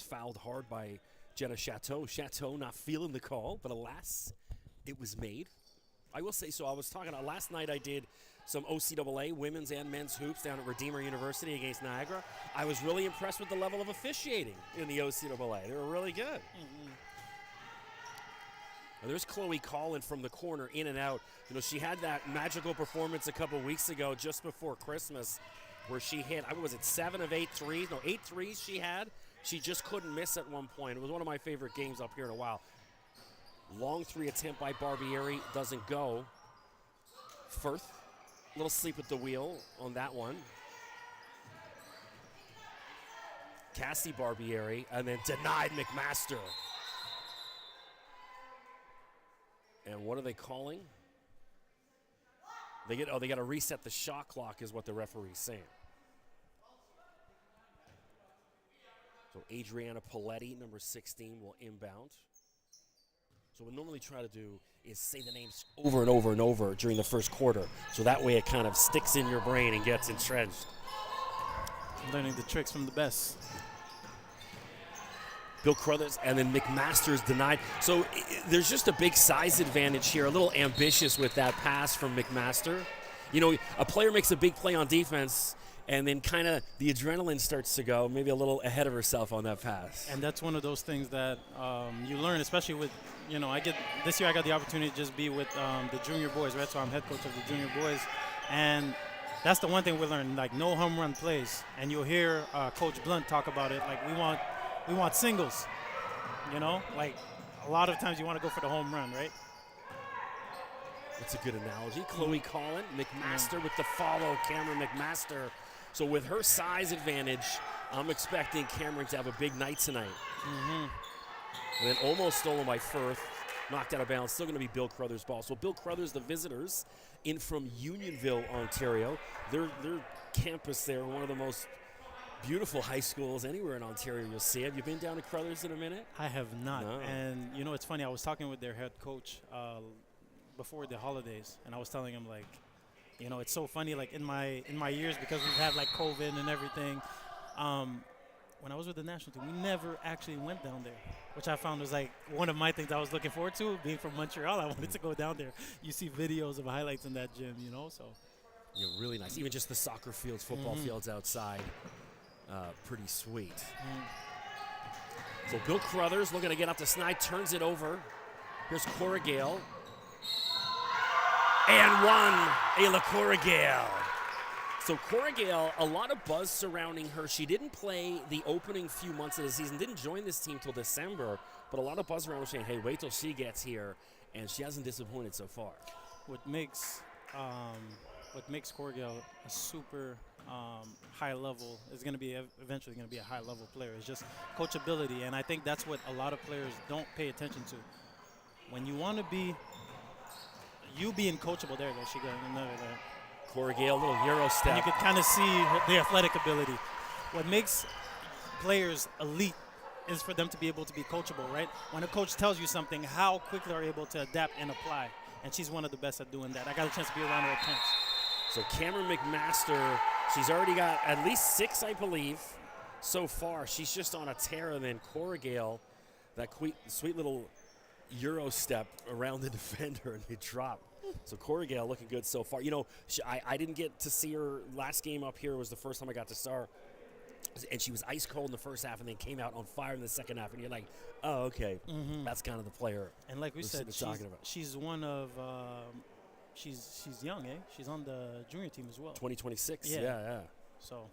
fouled hard by Jenna Chateau. Chateau not feeling the call, but alas, it was made. I will say, so I was talking, last night I did some OCAA women's and men's hoops down at Redeemer University against Niagara. I was really impressed with the level of officiating in the OCAA. They were really good. And there's Chloe Collin from the corner, in and out. You know, she had that magical performance a couple weeks ago just before Christmas where she hit, was it 7 of 8 threes? No, 8 threes she had. She just couldn't miss at one point. It was one of my favorite games up here in a while. Long 3 attempt by Barbieri, doesn't go. Firth, little sleep at the wheel on that one. Cassie Barbieri, and then denied McMaster. And what are they calling? They got to reset the shot clock is what the referee's saying. So Adriana Paletti, number 16, will inbound. So what we normally try to do is say the names over and over and over during the first quarter. So that way it kind of sticks in your brain and gets entrenched. Learning the tricks from the best. Bill Crothers, and then McMaster's denied. So there's just a big size advantage here, a little ambitious with that pass from McMaster. You know, a player makes a big play on defense, and then kind of the adrenaline starts to go, maybe a little ahead of herself on that pass. And that's one of those things that you learn, especially with, you know, this year I got the opportunity to just be with the junior boys, right? So I'm head coach of the junior boys. And that's the one thing we learned, like no home run plays. And you'll hear Coach Blunt talk about it, like we want singles, you know? Like a lot of times you want to go for the home run, right? That's a good analogy. Chloe Collin, McMaster with the follow, Cameron McMaster. So with her size advantage, I'm expecting Cameron to have a big night tonight. And then almost stolen by Firth, knocked out of bounds. Still going to be Bill Crothers' ball. So Bill Crothers, the visitors, in from Unionville, Ontario. Their campus there, one of the most beautiful high schools anywhere in Ontario you'll see. Have you been down to Crothers in a minute? I have not. No. And, you know, it's funny. I was talking with their head coach before the holidays, and I was telling him, like, you know, it's so funny, like in my years, because we've had like COVID and everything. When I was with the national team, we never actually went down there, which I found was like one of my things I was looking forward to. Being from Montreal, I wanted to go down there. You see videos of highlights in that gym, you know, so. Yeah, really nice. Even just the soccer fields, football fields outside, pretty sweet. So Bill Crothers looking to get up to Snide, turns it over. Here's Cora Gale. And one, Ayla Cora Gale. So Cora Gale, a lot of buzz surrounding her. She didn't play the opening few months of the season, didn't join this team till December, but a lot of buzz around her saying, hey, wait till she gets here, and she hasn't disappointed so far. What makes Cora Gale a super high level is going to be eventually going to be a high level player. It's just coachability, and I think that's what a lot of players don't pay attention to. When you want to be being coachable, there she goes, another there. Cora Gale, little Euro step. And you could kind of see the athletic ability. What makes players elite is for them to be able to be coachable, right? When a coach tells you something, how quickly are you able to adapt and apply? And she's one of the best at doing that. I got a chance to be around her at camps. So Cameron McMaster, she's already got at least 6, I believe, so far. She's just on a tear. And then Cora Gale, that sweet little Euro step around the defender, and they drop. So Cora Gale looking good so far. You know, I didn't get to see her last game up here. It was the first time I got to see her. And she was ice cold in the first half and then came out on fire in the second half. And you're like, oh, okay, that's kind of the player. And like we said, she's one of she's young, eh? She's on the junior team as well. 2026, yeah. So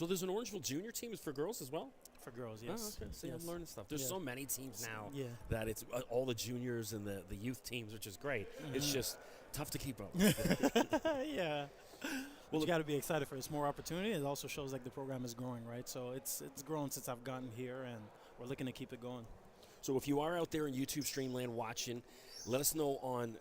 there's an Orangeville junior team for girls as well? For girls, yes. Oh, okay. See, I'm learning stuff. There's so many teams now that it's all the juniors and the youth teams, which is great. It's just tough to keep up. Yeah. Well, you got to be excited for this more opportunity. It also shows like the program is growing, right? So it's grown since I've gotten here, and we're looking to keep it going. So if you are out there in YouTube Streamland watching, let us know on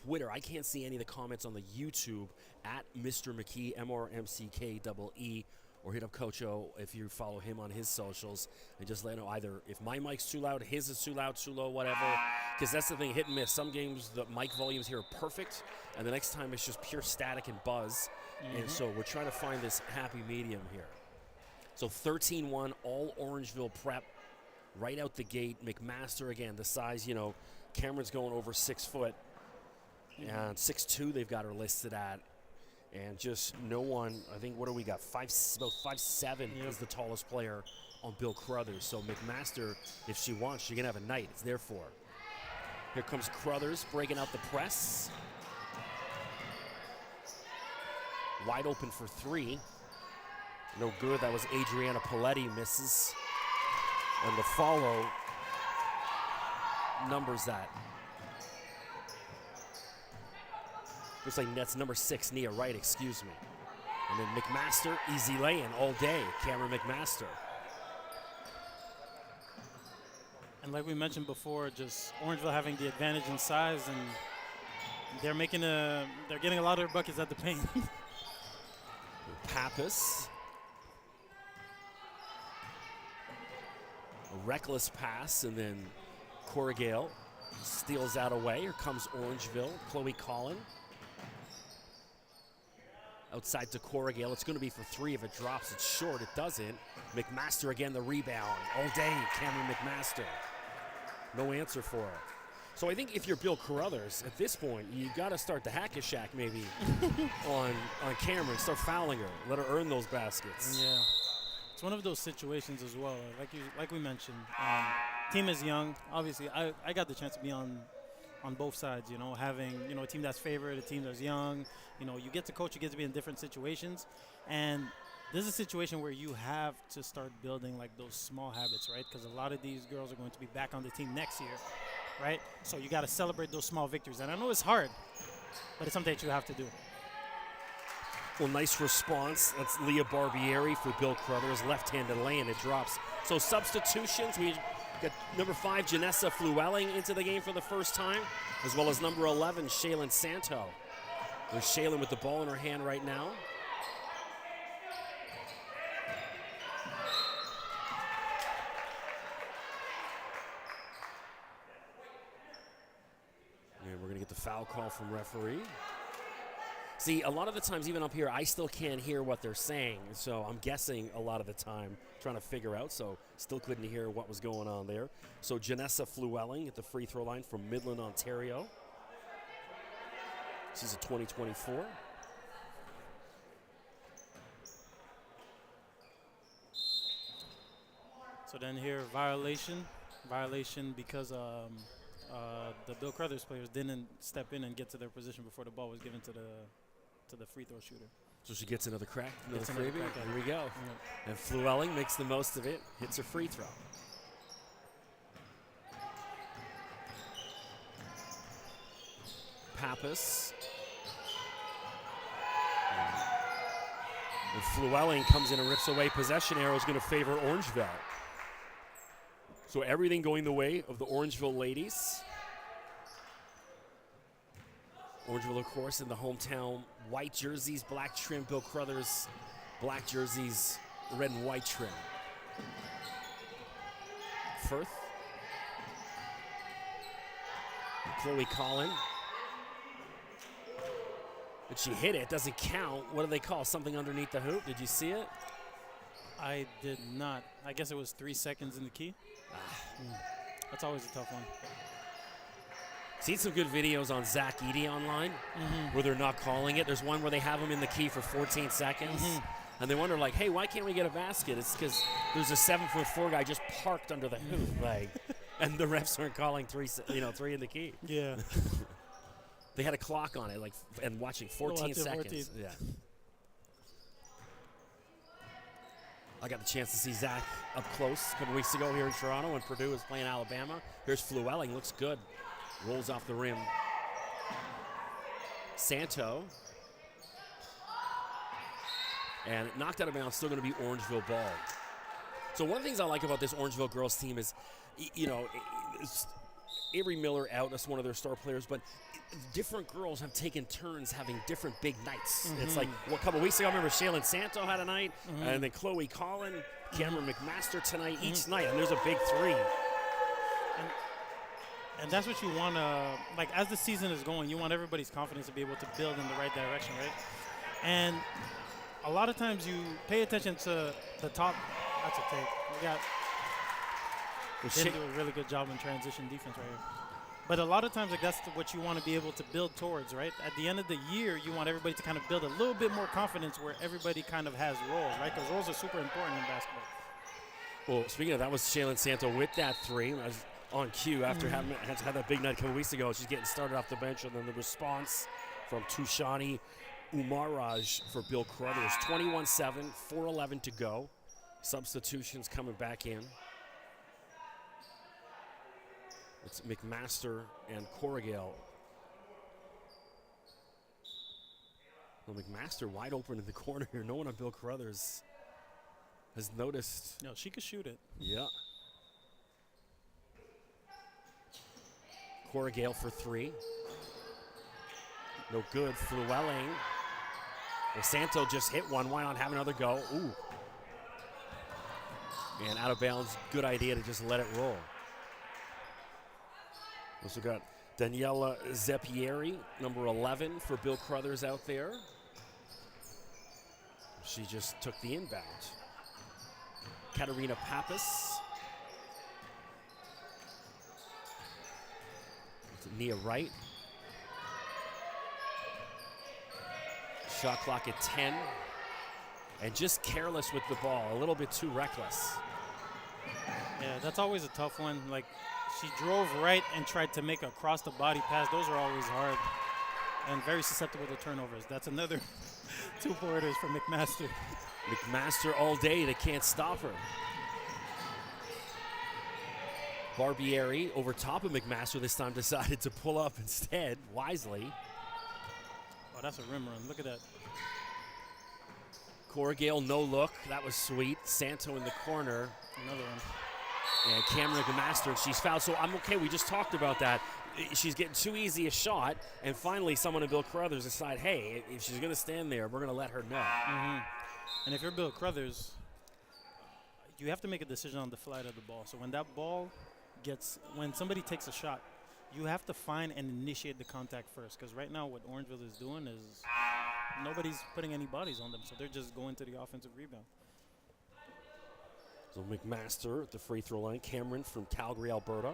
Twitter. I can't see any of the comments on the YouTube at Mr. McKee, MRMCKEE. Or hit up Coach O if you follow him on his socials, and just let him know either if my mic's too loud, his is too loud, too low, whatever. Because that's the thing, hit and miss. Some games the mic volumes here are perfect, and the next time it's just pure static and buzz. And so we're trying to find this happy medium here. So 13-1, all Orangeville prep right out the gate. McMaster, again, the size, Cameron's going over 6 foot. And 6'2", they've got her listed at. And just no one, I think, what do we got? About 5'7" is the tallest player on Bill Crothers. So McMaster, if she wants, she can have a night. It's there for her. Here comes Crothers breaking out the press. Wide open for 3. No good. That was Adriana Paletti, misses. And the follow numbers that. Looks like that's number 6, Nia Wright, excuse me. And then McMaster, easy lay-in all day. Cameron McMaster. And like we mentioned before, just Orangeville having the advantage in size, and they're getting a lot of their buckets at the paint. Pappas. A reckless pass, and then Corrigal steals that away. Here comes Orangeville. Chloe Collin. Outside to Corrigal. It's going to be for 3. If it drops, it's short. It doesn't. McMaster again, the rebound. All day, Cameron McMaster. No answer for her. So I think if you're Bill Crothers, at this point, you got to start the hack-a-shack maybe on Cameron. Start fouling her. Let her earn those baskets. Yeah. It's one of those situations as well. Like we mentioned, team is young. Obviously, I got the chance to be on both sides, having, a team that's favored, a team that's young. You get to coach, you get to be in different situations. And this is a situation where you have to start building like those small habits, right? Because a lot of these girls are going to be back on the team next year, right? So you got to celebrate those small victories. And I know it's hard, but it's something that you have to do. Well, nice response. That's Leah Barbieri for Bill Crothers. Left-handed lane, it drops. So substitutions, we got number 5, Janessa Flewelling into the game for the first time, as well as number 11, Shaylin Santo. There's Shaylin with the ball in her hand right now. And we're going to get the foul call from referee. See, a lot of the times, even up here, I still can't hear what they're saying. So I'm guessing a lot of the time, trying to figure out. So still couldn't hear what was going on there. So Janessa Flewelling at the free throw line from Midland, Ontario. She's a 2024. So then here, violation because the Bill Crothers players didn't step in and get to their position before the ball was given to the free throw shooter. So she gets another crack, another freebie. Here we go. Yeah. And Flewelling makes the most of it, hits her free throw. Pappas. And Flewelling comes in and rips away. Possession arrow is going to favor Orangeville. So everything going the way of the Orangeville ladies. Orangeville, of course, in the hometown white jerseys, black trim. Bill Crothers, black jerseys, red and white trim. Firth. Chloe Collin. But she hit it. Doesn't count. What do they call? Something underneath the hoop. Did you see it? I did not. I guess it was 3 seconds in the key. That's always a tough one. Seen some good videos on Zach Eady online where they're not calling it. There's one where they have him in the key for 14 seconds. And they wonder, like, hey, why can't we get a basket? It's because there's a 7'4" guy just parked under the hoop. And the refs aren't calling 3 in the key. Yeah. They had a clock on it, and watching 14 seconds. 14. Yeah. I got the chance to see Zach up close a couple weeks ago here in Toronto when Purdue was playing Alabama. Here's Flewelling, looks good. Rolls off the rim. Santo. And knocked out of bounds, still going to be Orangeville ball. So one of the things I like about this Orangeville girls team is, Avery Miller out, that's one of their star players, but different girls have taken turns having different big nights. It's like a couple weeks ago, I remember Shaylin Santo had a night, and then Chloe Collin, Cameron McMaster tonight, each night, and there's a big 3. And that's what you want to, as the season is going, you want everybody's confidence to be able to build in the right direction, right? And a lot of times you pay attention to the top. That's a take. We got didn't do a really good job in transition defense right here. But a lot of times, like, that's what you want to be able to build towards, right? At the end of the year, you want everybody to kind of build a little bit more confidence where everybody kind of has roles, right? Because roles are super important in basketball. Well, speaking of that, was Shaylin Santo with that three. I was on cue after having had that big night a couple weeks ago. She's getting started off the bench, and then the response from Tushani Umaraj for Bill Crothers. 21-7, 4:11 to go. Substitutions coming back in. It's McMaster and Corrigal. Well, McMaster wide open in the corner here. No one on Bill Crothers has noticed. No, she could shoot it. Yeah. Corrigal for three. No good. Flewelling. Well, Santo just hit one. Why not have another go? Ooh. And out of bounds. Good idea to just let it roll. Also got Daniela Zeppieri, number 11 for Bill Crothers out there. She just took the inbound. Katarina Pappas. Nia Wright. Shot clock at 10. And just careless with the ball, a little bit too reckless. Yeah, that's always a tough one. Like, she drove right and tried to make a cross-the-body pass. Those are always hard and very susceptible to turnovers. That's another 2 pointers for McMaster. McMaster all day. They can't stop her. Barbieri over top of McMaster this time decided to pull up instead, wisely. Oh, that's a rim run. Look at that. Corrigal, no look. That was sweet. Santo in the corner. Another one. And Cameron McMaster, she's fouled. So I'm okay. We just talked about that. She's getting too easy a shot. And finally, someone in Bill Crothers decide, hey, if she's going to stand there, we're going to let her know. And if you're Bill Crothers, you have to make a decision on the flight of the ball. So when that ball when somebody takes a shot, you have to find and initiate the contact first. Because right now what Orangeville is doing is nobody's putting any bodies on them. So they're just going to the offensive rebound. So McMaster at the free throw line. Cameron from Calgary, Alberta.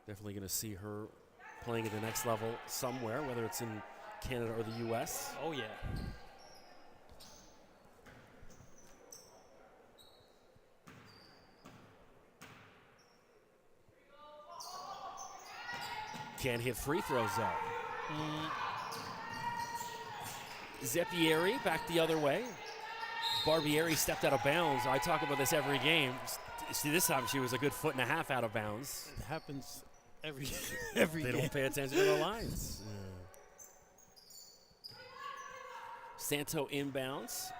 Definitely going to see her playing at the next level somewhere, whether it's in Canada or the U.S. Oh, yeah. Can't hit free throws, though. Zeppieri back the other way. Barbieri stepped out of bounds. I talk about this every game. See, this time she was a good 1.5 feet out of bounds. It happens every They game. don't pay attention to the lines. Santo inbounds.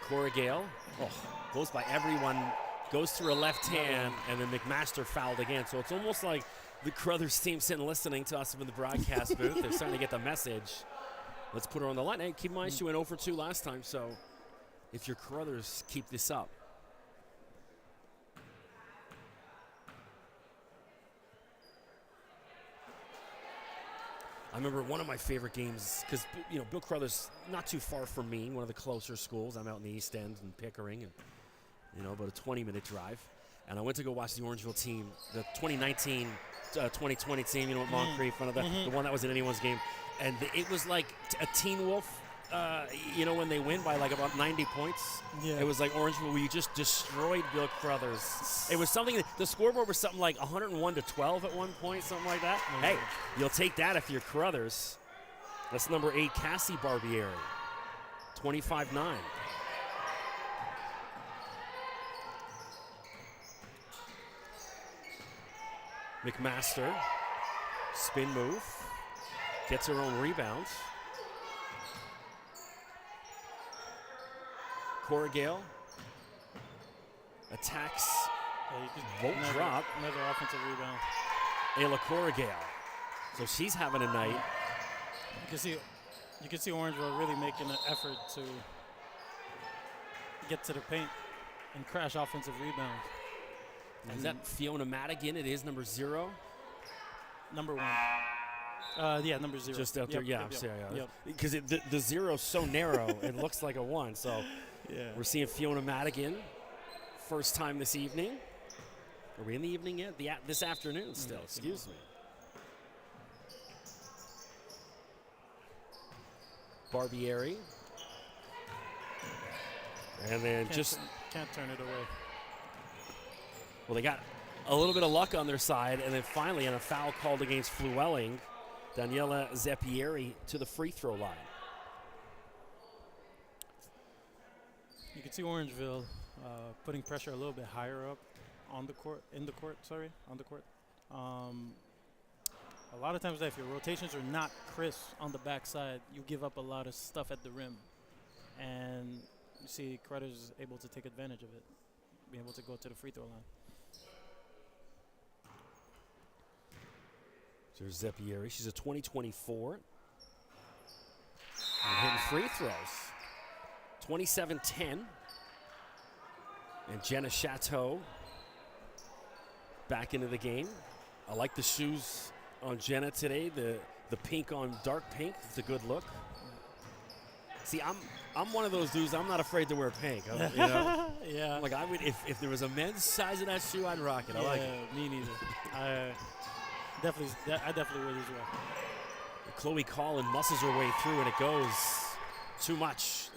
Corrigal. Oh, goes by everyone. Goes through a left hand, and then McMaster fouled again. So it's almost like the Crothers team sitting listening to us in the broadcast booth. They're starting to get the message. Let's put her on the line. Hey, keep in mind she went 0 for 2 last time, so if your Crothers keep this up. I remember one of my favorite games, because Bill Crothers, not too far from me, one of the closer schools. I'm out in the East End in Pickering, and about a 20-minute drive. And I went to go watch the Orangeville team, the 2019, 2020 team, with Moncrief, the one that was in anyone's game. And it was like a Teen Wolf, when they win by like about 90 points. Yeah. It was like Orangeville where you just destroyed Bill Crothers. It was something, the scoreboard was something like 101-12 at one point, something like that. Hey, you'll take that if you're Crothers. That's number 8, Cassie Barbieri, 25-9. McMaster, spin move, gets her own rebound. Corrigal attacks, won't drop. Another offensive rebound. Ayla Corrigal. So she's having a night. You can see Orangeville really making an effort to get to the paint and crash offensive rebound. Is that Fiona Madigan? It is number 0. Number 1. Yeah, number 0. Just out there, Yep. Because the zero's so narrow, it looks like a 1. So we're seeing Fiona Madigan, first time this evening. Are we in the evening yet? This afternoon still, excuse me. Barbieri. And then can't turn it away. Well, they got a little bit of luck on their side, and then finally, on a foul called against Flewelling, Daniela Zeppieri to the free throw line. You can see Orangeville putting pressure a little bit higher up on the court, on the court. A lot of times, if your rotations are not crisp on the backside, you give up a lot of stuff at the rim, and you see Crothers is able to take advantage of it, being able to go to the free throw line. So there's Zeppieri. She's a 2024. And hitting free throws. 27-10. And Jenna Chateau back into the game. I like the shoes on Jenna today. The pink on dark pink. It's a good look. See, I'm one of those dudes. I'm not afraid to wear pink. You know? Yeah. Like I would, if there was a men's size of that shoe, I'd rock it. I like it. Me neither. I definitely would as well. Chloe Collin muscles her way through, and it goes too much.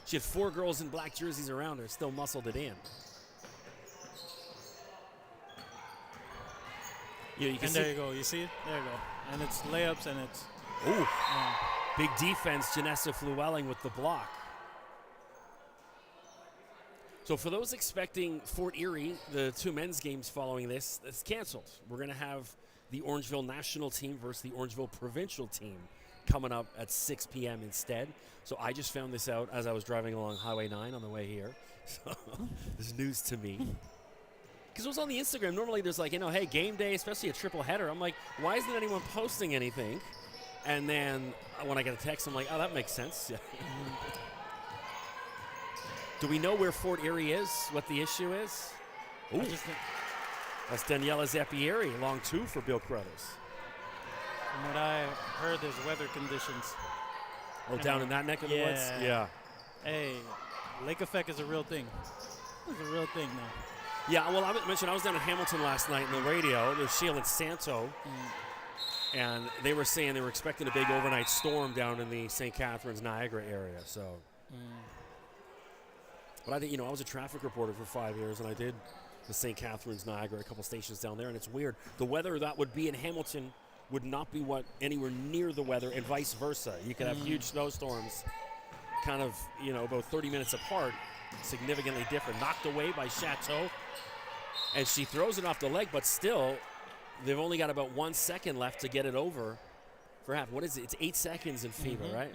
She had 4 girls in black jerseys around her, still muscled it in. You can see. There you go. You see it? There you go. And it's layups, and it's. Ooh. Big defense, Janessa Flewelling with the block. So for those expecting Fort Erie, the 2 men's games following this, it's canceled. We're going to have the Orangeville national team versus the Orangeville provincial team coming up at 6 p.m. instead. So I just found this out as I was driving along Highway 9 on the way here. So this is news to me. Because it was on the Instagram. Normally there's like, hey, game day, especially a triple header. I'm like, why isn't anyone posting anything? And then when I get a text, I'm like, oh, that makes sense. Do we know where Fort Erie is, what the issue is? Ooh. That's Daniela Zeppieri, long 2 for Bill Crothers. From what I heard, there's weather conditions. Oh, down in that neck of the woods? Yeah. Hey, lake effect is a real thing. It's a real thing now. Yeah, well, I mentioned I was down in Hamilton last night in the radio. There's Sheila and Santo. And they were saying they were expecting a big overnight storm down in the St. Catharines, Niagara area. So, but I think I was a traffic reporter for 5 years, and I did the St. Catharines, Niagara, a couple stations down there, and it's weird. The weather that would be in Hamilton would not be anywhere near the weather, and vice versa. You could have huge snowstorms, kind of about 30 minutes apart, significantly different. Knocked away by Chateau, and she throws it off the leg, but still. They've only got about 1 second left to get it over for half. What is it? It's 8 seconds in FIBA, right?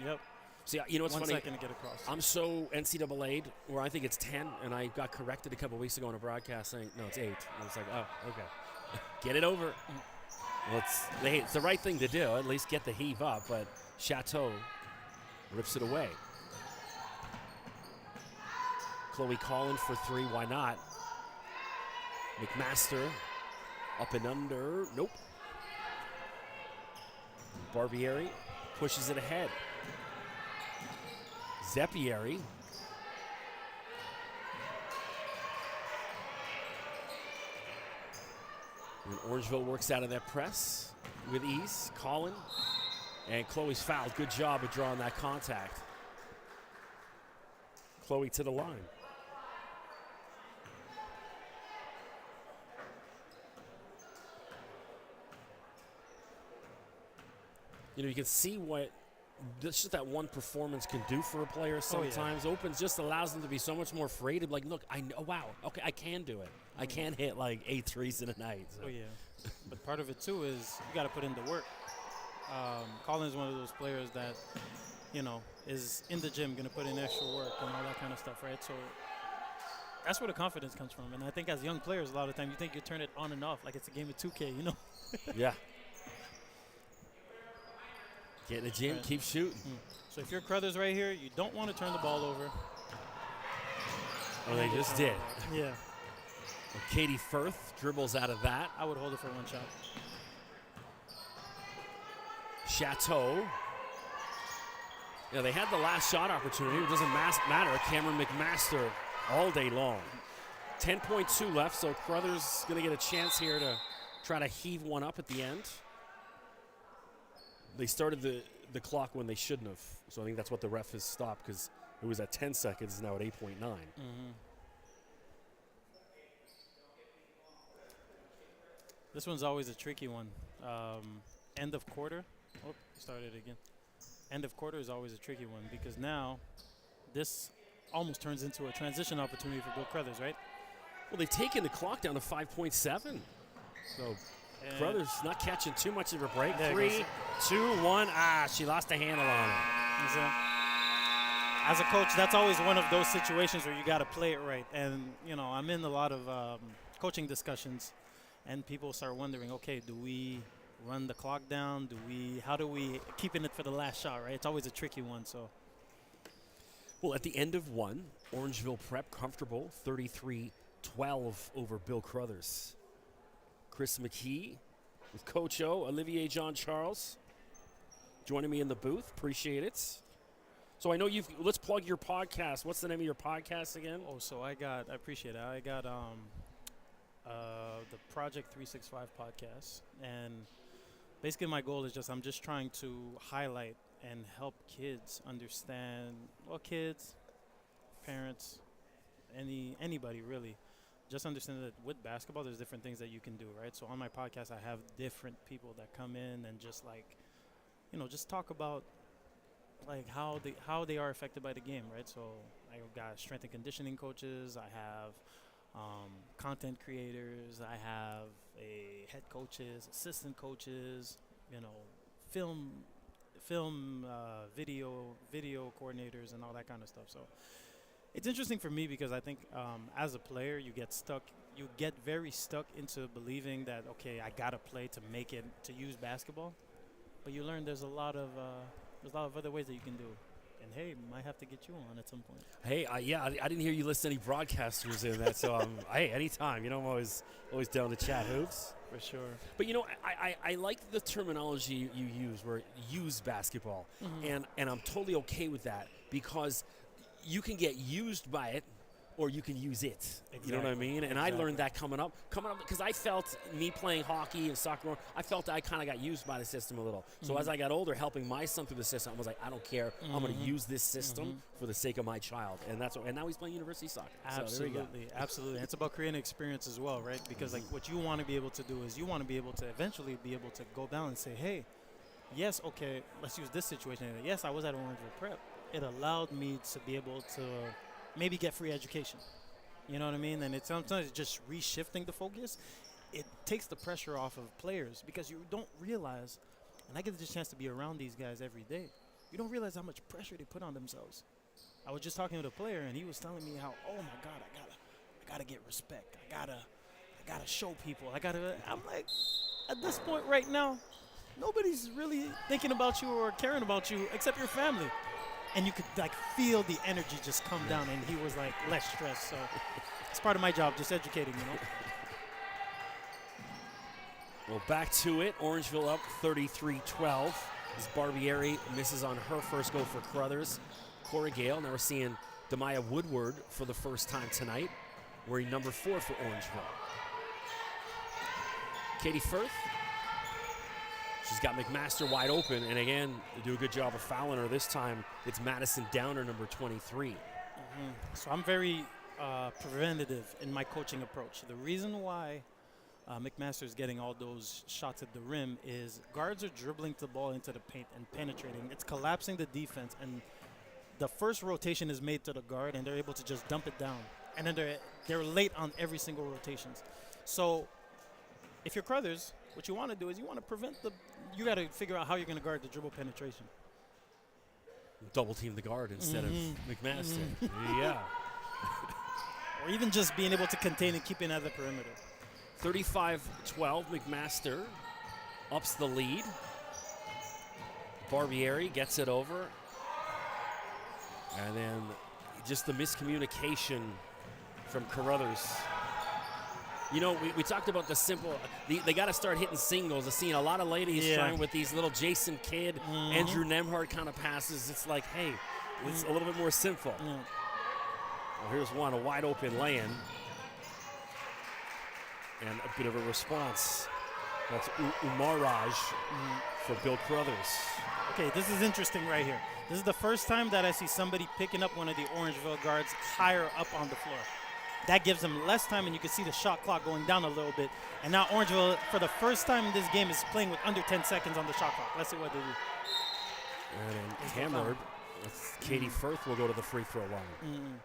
Yep. See, what's funny? 1 second to get across. I'm so NCAA'd where I think it's 10, and I got corrected a couple weeks ago on a broadcast saying, no, it's 8. And it's like, oh, okay. Get it over. Well, it's the right thing to do, at least get the heave up, but Chateau rips it away. Chloe Collin for 3, why not? McMaster. Up and under, nope. Barbieri pushes it ahead. Zeppieri. And Orangeville works out of that press with ease. Collin and Chloe's fouled. Good job of drawing that contact. Chloe to the line. You can see what just that one performance can do for a player sometimes. Opens just allows them to be so much more free to be like, look, I know, wow, okay, I can do it. I can hit like 8 threes in a night. So. Oh, yeah. But part of it, too, is you got to put in the work. Collin is one of those players that, is in the gym, going to put in extra work and all that kind of stuff, right? So that's where the confidence comes from. And I think as young players, a lot of the time, you think you turn it on and off like it's a game of 2K, Yeah. Get in the gym, keep shooting. So if you're Crothers right here, you don't want to turn the ball over. Oh, they just did. Yeah. Well, Katie Firth dribbles out of that. I would hold it for 1 shot. Chateau. Yeah, they had the last shot opportunity. It doesn't matter. Cameron McMaster all day long. 10.2 left, so Crothers going to get a chance here to try to heave one up at the end. They started the clock when they shouldn't have, so I think that's what the ref has stopped, because it was at 10 seconds, it's now at 8.9. This one's always a tricky one. End of quarter. Oh, started again. End of quarter is always a tricky one, because now this almost turns into a transition opportunity for Bill Crothers, right? Well, they've taken the clock down to 5.7. So Crothers not catching too much of a break. 3, 2, 1. She lost a handle on it. As a coach, that's always one of those situations where you got to play it right. And, you know, I'm in a lot of coaching discussions, and people start wondering, okay, do we run the clock down? How do we keep it for the last shot, right? It's always a tricky one, so. Well, at the end of one, Orangeville Prep comfortable, 33-12 over Bill Crothers. Chris McKee with Coach O, Olivier John Charles joining me in the booth. Appreciate it. So I know let's plug your podcast. What's the name of your podcast again? Oh, so I appreciate it. I got the Project 365 podcast, and basically my goal is I'm just trying to highlight and help kids understand, well, kids, parents, anybody really, just understand that with basketball there's different things that you can do, right? So on my podcast I have different people that come in and just just talk about like how they are affected by the game, right? So I got strength and conditioning coaches, I have content creators, I have head coaches, assistant coaches, film video coordinators and all that kind of stuff. So it's interesting for me because I think as a player you get very stuck into believing that, okay, I gotta play to make it, to use basketball, but you learn there's a lot of other ways that you can do it. And hey, might have to get you on at some point. Hey, I didn't hear you list any broadcasters in that, so hey, anytime. I'm always down to chat hoops. For sure. But I like the terminology you use, where use basketball, and I'm totally okay with that, because you can get used by it, or you can use it. Exactly. You know what I mean? And I learned that coming up because I felt, me playing hockey and soccer, I felt I kind of got used by the system a little. So as I got older, helping my son through the system, I was like, I don't care. I'm going to use this system for the sake of my child. And and now he's playing university soccer. Absolutely, absolutely. It's about creating experience as well, right? Because like what you want to be able to do is you want to be able to eventually be able to go down and say, hey, yes, okay, let's use this situation. Yes, I was at Orangeville Prep. It allowed me to be able to maybe get free education. You know what I mean? And it's sometimes just reshifting the focus. It takes the pressure off of players, because you don't realize, and I get the chance to be around these guys every day, you don't realize how much pressure they put on themselves. I was just talking with a player, and he was telling me how, oh my God, I gotta get respect. I gotta show people. I'm like, at this point right now, nobody's really thinking about you or caring about you except your family. And you could feel the energy just come down, and he was like less stressed. So it's part of my job, just educating, Well, back to it. Orangeville up 33-12 as Barbieri misses on her first goal for Crothers. Corey Gale. Now we're seeing Demaya Woodward for the first time tonight, wearing number 4 for Orangeville. Katie Firth. She's got McMaster wide open, and again, they do a good job of fouling her. This time, it's Madison Downer, number 23. So I'm very preventative in my coaching approach. The reason why McMaster is getting all those shots at the rim is guards are dribbling the ball into the paint and penetrating. It's collapsing the defense, and the first rotation is made to the guard, and they're able to just dump it down. And then they're late on every single rotations. So if you're Crothers, what you want to do is you want to you got to figure out how you're going to guard the dribble penetration. Double team the guard instead of McMaster. Yeah. Or even just being able to contain and keep it at the perimeter. 35-12, McMaster ups the lead. Barbieri gets it over. And then just the miscommunication from Crothers. You know, we talked about the simple. They got to start hitting singles. I've seen a lot of ladies trying with these little Jason Kidd, Andrew Nemhart kind of passes. It's like, hey, it's a little bit more simple. Well, here's one, a wide open lay-in. And a bit of a response. That's Umaraj for Bill Crothers. Okay, this is interesting right here. This is the first time that I see somebody picking up one of the Orangeville guards higher up on the floor. That gives them less time, and you can see the shot clock going down a little bit. And now Orangeville, for the first time in this game, is playing with under 10 seconds on the shot clock. Let's see what they do. And then hammered. Katie Firth will go to the free throw line.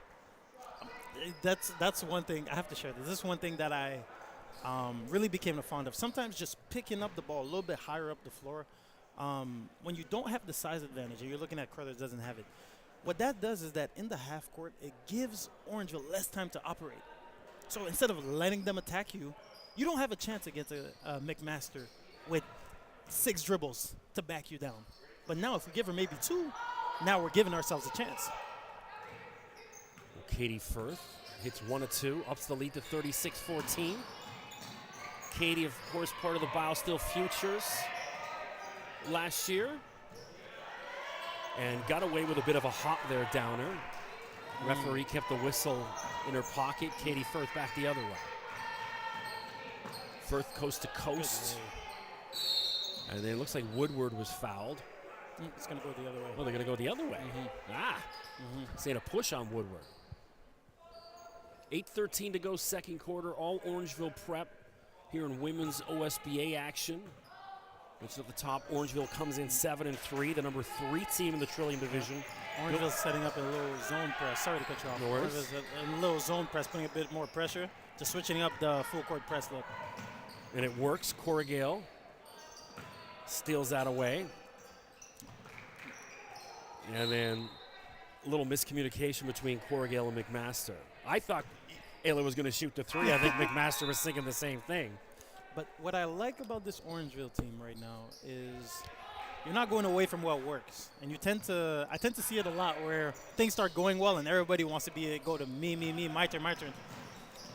That's one thing. I have to share this. This is one thing that I really became fond of. Sometimes just picking up the ball a little bit higher up the floor. When you don't have the size advantage, and you're looking at Crothers doesn't have it, what that does is that in the half court, it gives Orangeville less time to operate. So instead of letting them attack you, you don't have a chance against a McMaster with 6 dribbles to back you down. But now if we give her maybe 2, now we're giving ourselves a chance. Katie Firth hits 1 of 2, ups the lead to 36-14. Katie, of course, part of the Biosteel Futures last year. And got away with a bit of a hop there, Downer. Referee kept the whistle in her pocket. Katie Firth back the other way. Firth coast to coast. And then it looks like Woodward was fouled. It's going to go the other way. Oh, they're going to go the other way. Saying a push on Woodward. 8:13 to go, second quarter. All Orangeville prep here in women's OSBA action. Which at the top, Orangeville comes in 7-3, the number 3 team in the Trillium Division. Orangeville's setting up a little zone press. Sorry to cut you off. No worries. A little zone press, putting a bit more pressure, just switching up the full court press look. And it works. Cora Gale steals that away. And then a little miscommunication between Cora Gale and McMaster. I thought Ayla was going to shoot the 3. I think McMaster was thinking the same thing. But what I like about this Orangeville team right now is you're not going away from what works. And I tend to see it a lot where things start going well and everybody wants to go to me, my turn.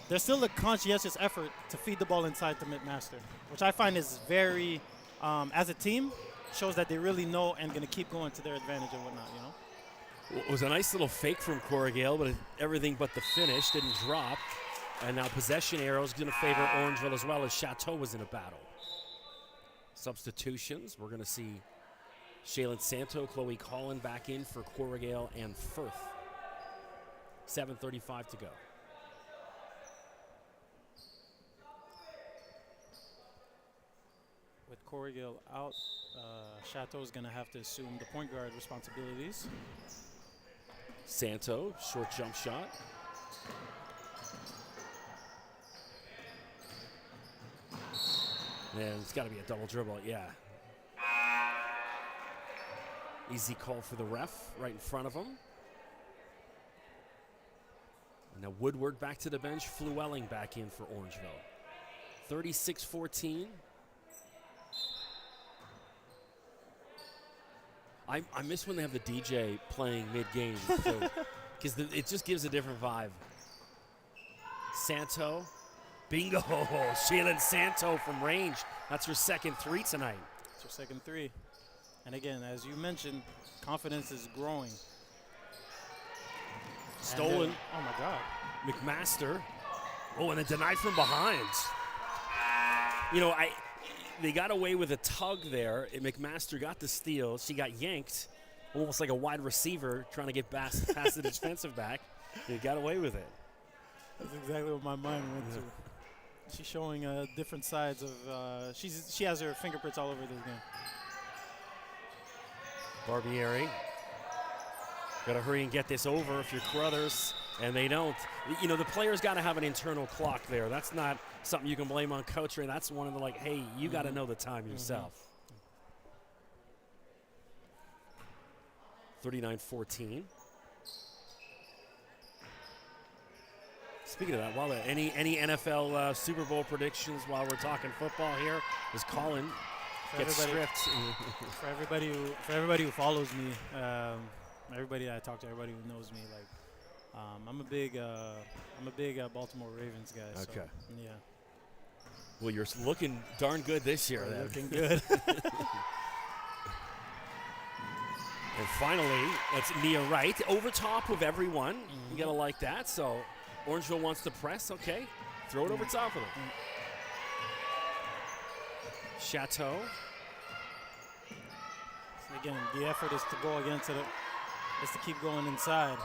There's still a conscientious effort to feed the ball inside to McMaster, which I find is very, as a team, shows that they really know and going to keep going to their advantage and whatnot, you know? Well, it was a nice little fake from Cora Gale, but everything but the finish didn't drop. And now possession arrow is going to favor Orangeville as well as Chateau was in a battle. Substitutions. We're going to see Shaylin Santo, Chloe Collin back in for Cora Gale and Firth. 7:35 to go. With Cora Gale out, Chateau is going to have to assume the point guard responsibilities. Santo, short jump shot. And it's got to be a double dribble, yeah. Easy call for the ref right in front of him. And now Woodward back to the bench, Flewelling back in for Orangeville. 36-14. I miss when they have the DJ playing mid-game because it just gives a different vibe. Santo. Bingo, Shaylin Santo from range. That's her second 3 tonight. It's her second 3. And again, as you mentioned, confidence is growing. Stolen. Oh my God. McMaster. Oh, and then denied from behind. You know, they got away with a tug there. McMaster got the steal. She got yanked, almost like a wide receiver trying to get past the defensive back. They got away with it. That's exactly what my mind went to. She's showing different sides of. She has her fingerprints all over this game. Barbieri. Got to hurry and get this over if you're Crothers, and they don't. You know, the players got to have an internal clock there. That's not something you can blame on coach. That's one of the hey, you got to know the time yourself. 39-14. Speaking of that, while any NFL Super Bowl predictions while we're talking football here, as Colin gets stripped. For everybody who follows me, everybody I talk to, everybody who knows me, I'm a big Baltimore Ravens guy. Okay. So, yeah. Well, you're looking darn good this year. We're looking good. And finally, that's Nia Wright over top of everyone. You gotta like that. So Orangeville wants to press. Okay, throw it over top of them. Chateau. So again, the effort is to go against it, is to keep going inside.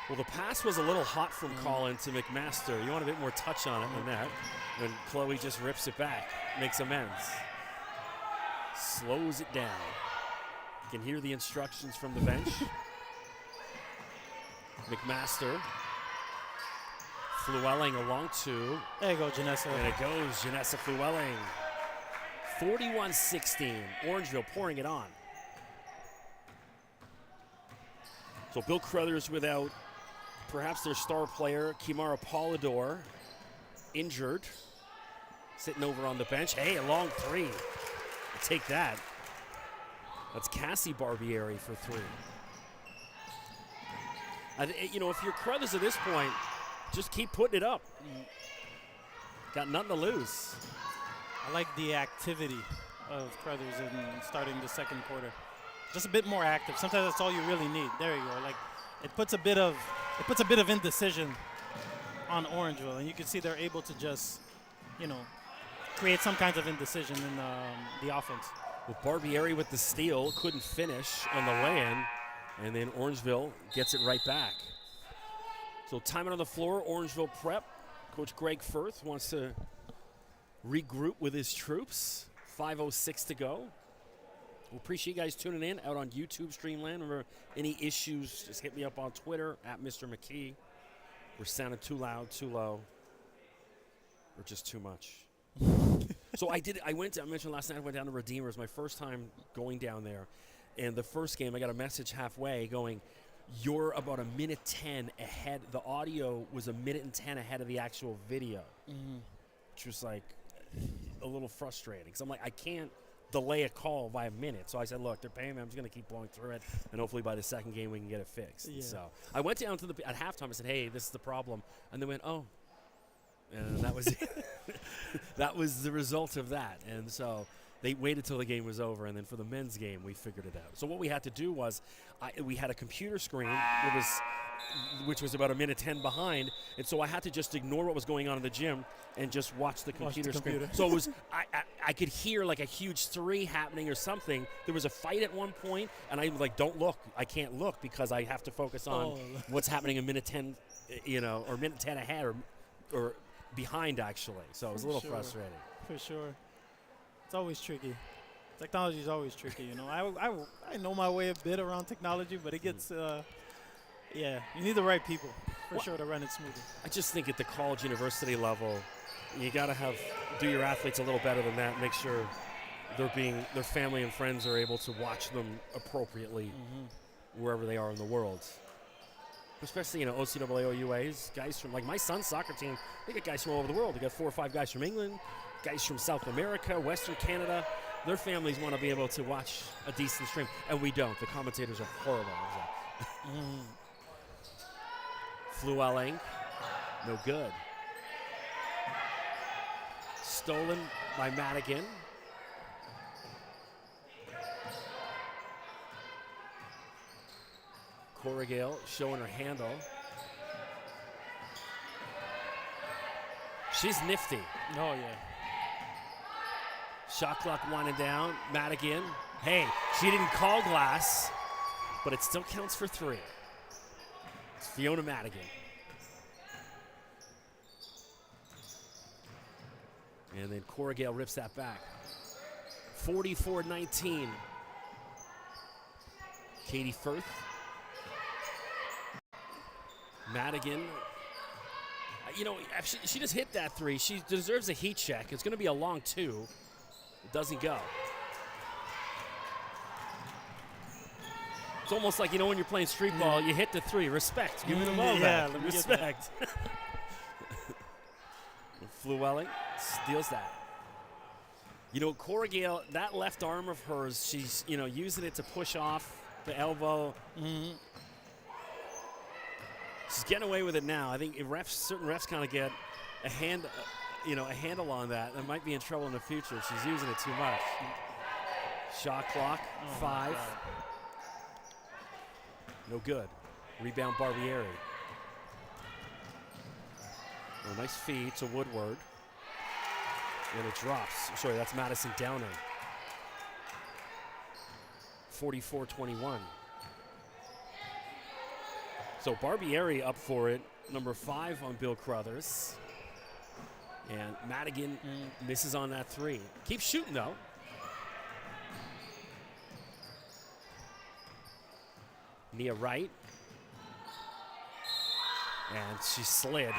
Well, the pass was a little hot from Colin to McMaster. You want a bit more touch on it than that. When Chloe just rips it back, makes amends. Slows it down. You can hear the instructions from the bench. McMaster. Flewelling along to. There you go, Janessa. And it goes, Janessa Flewelling. 41-16. Orangeville pouring it on. So Bill Crothers without perhaps their star player, Kimara Polidor, injured. Sitting over on the bench. Hey, a long three. I'll take that. That's Cassie Barbieri for three. You know, if you're Crothers at this point, just keep putting it up. Got nothing to lose. I like the activity of Crothers in starting the second quarter. Just a bit more active. Sometimes that's all you really need. There you go. Like it puts a bit of indecision on Orangeville, and you can see they're able to just, you know, create some kinds of indecision in the offense. With Barbieri with the steal, couldn't finish on the lay-in, and then Orangeville gets it right back. So time on the floor, Orangeville prep. Coach Greg Firth wants to regroup with his troops. 5:06 to go. We appreciate you guys tuning in out on YouTube Streamland. Remember, any issues, just hit me up on Twitter at Mr. McKee. We're sounding too loud, too low, or just too much. So I mentioned last night I went down to Redeemer. It was my first time going down there. And the first game, I got a message halfway going, you're about 1:10 ahead. The audio was 1:10 ahead of the actual video, which was like a little frustrating. Because I'm like, I can't delay a call by a minute. So I said, look, they're paying me. I'm just going to keep blowing through it. And hopefully by the second game we can get it fixed. Yeah. So I went down to at halftime. I said, hey, this is the problem. And they went, oh. And that was that was the result of that. And so they waited till the game was over, and then for the men's game, we figured it out. So what we had to do was we had a computer screen which was about 1:10 behind, and so I had to just ignore what was going on in the gym and just watch the computer screen. So it was I could hear like a huge three happening or something. There was a fight at one point, and I was like, don't look. I can't look because I have to focus on what's happening 1:10, you know, or 1:10 ahead or behind, actually. So it was a little frustrating. For sure. It's always tricky. Technology is always tricky, you know. I know my way a bit around technology, but it gets, you need the right people, for sure, to run it smoothly. I just think at the college university level, you got to do your athletes a little better than that, make sure their family and friends are able to watch them appropriately wherever they are in the world. Especially, you know, OCAA, OUAs, guys from, like my son's soccer team, they get guys from all over the world. They got 4 or 5 guys from England, guys from South America, Western Canada. Their families want to be able to watch a decent stream, and we don't. The commentators are horrible. Flewelling, no good. Stolen by Madigan. Corrigal showing her handle. She's nifty. Oh, yeah. Shot clock winding down. Madigan. Hey, she didn't call glass, but it still counts for 3. It's Fiona Madigan. And then Corrigal rips that back. 44-19. Katie Firth. Madigan, you know, she just hit that 3. She deserves a heat check. It's going to be a long 2. It doesn't go. It's almost like, you know, when you're playing street ball, you hit the 3. Respect. Give me the ball back. Respect. Flewelling steals that. You know, Corrigal, that left arm of hers, she's, you know, using it to push off the elbow. She's getting away with it now. I think certain refs kind of get a hand a handle on that, and might be in trouble in the future if she's using it too much. Shot clock, 5. No good. Rebound Barbieri. Oh, nice feed to Woodward. And it drops. Sorry, that's Madison Downing. 44-21. So Barbieri up for it. Number 5 on Bill Crothers. And Madigan misses on that 3. Keep shooting, though. Nia Wright. And she slid.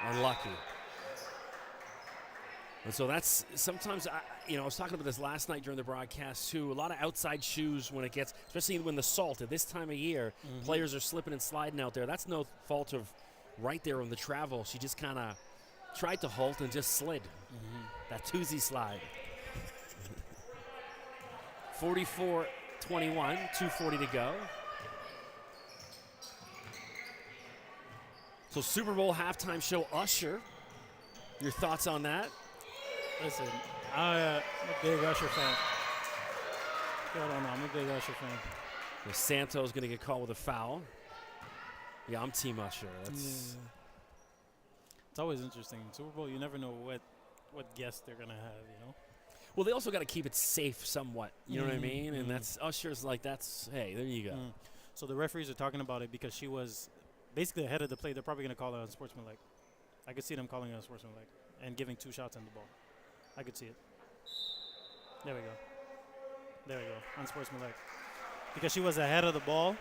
Unlucky. And so that's sometimes, I was talking about this last night during the broadcast too. A lot of outside shoes when it gets, especially when the salt at this time of year, players are slipping and sliding out there. That's no fault of right there on the travel. She just kind of tried to halt and just slid. That Tuesday slide. 44-21, 2:40 to go. So Super Bowl halftime show Usher. Your thoughts on that? Listen, I'm a big Usher fan. I don't know. I'm a big Usher fan. Santos going to get called with a foul. Yeah, I'm Team Usher. It's always interesting. Super Bowl, you never know what guests they're going to have, Well, they also got to keep it safe somewhat. You know what I mean? And that's Usher's like, hey, there you go. So the referees are talking about it because she was basically ahead of the play. They're probably going to call it unsportsmanlike. I could see them calling it unsportsmanlike and giving 2 shots on the ball. I could see it. There we go. Unsportsmanlike. Because she was ahead of the ball.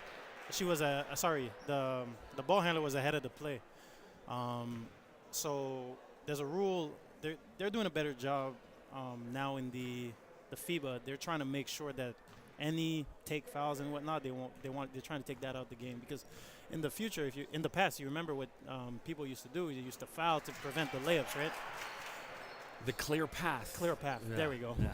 She was the ball handler was ahead of the play. So there's a rule. They're doing a better job now in the FIBA. They're trying to make sure that any take fouls and whatnot, they're trying to take that out of the game, because in the future, in the past, you remember what people used to do. You used to foul to prevent the layups, right? The clear path. Clear path. Yeah. There we go. Yeah.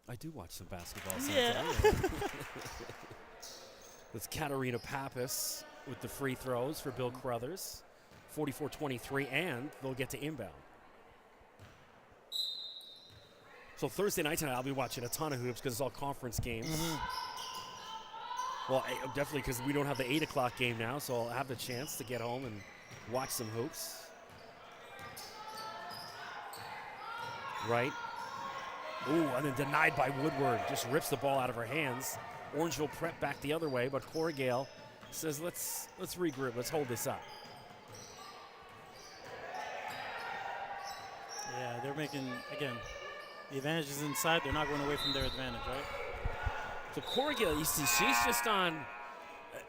I do watch some basketball sometimes. Yeah. That's Katarina Pappas with the free throws for Bill Crothers. 44-23, and they'll get to inbound. So Thursday night tonight, I'll be watching a ton of hoops because it's all conference games. Well, definitely because we don't have the 8 o'clock game now, so I'll have the chance to get home and watch some hoops. Right. Ooh, and then denied by Woodward. Just rips the ball out of her hands. Orangeville prep back the other way, but Corrigal says, let's regroup. Let's hold this up. Yeah, they're making, again, the advantage is inside. They're not going away from their advantage, right? So Corrigal, you see, she's just on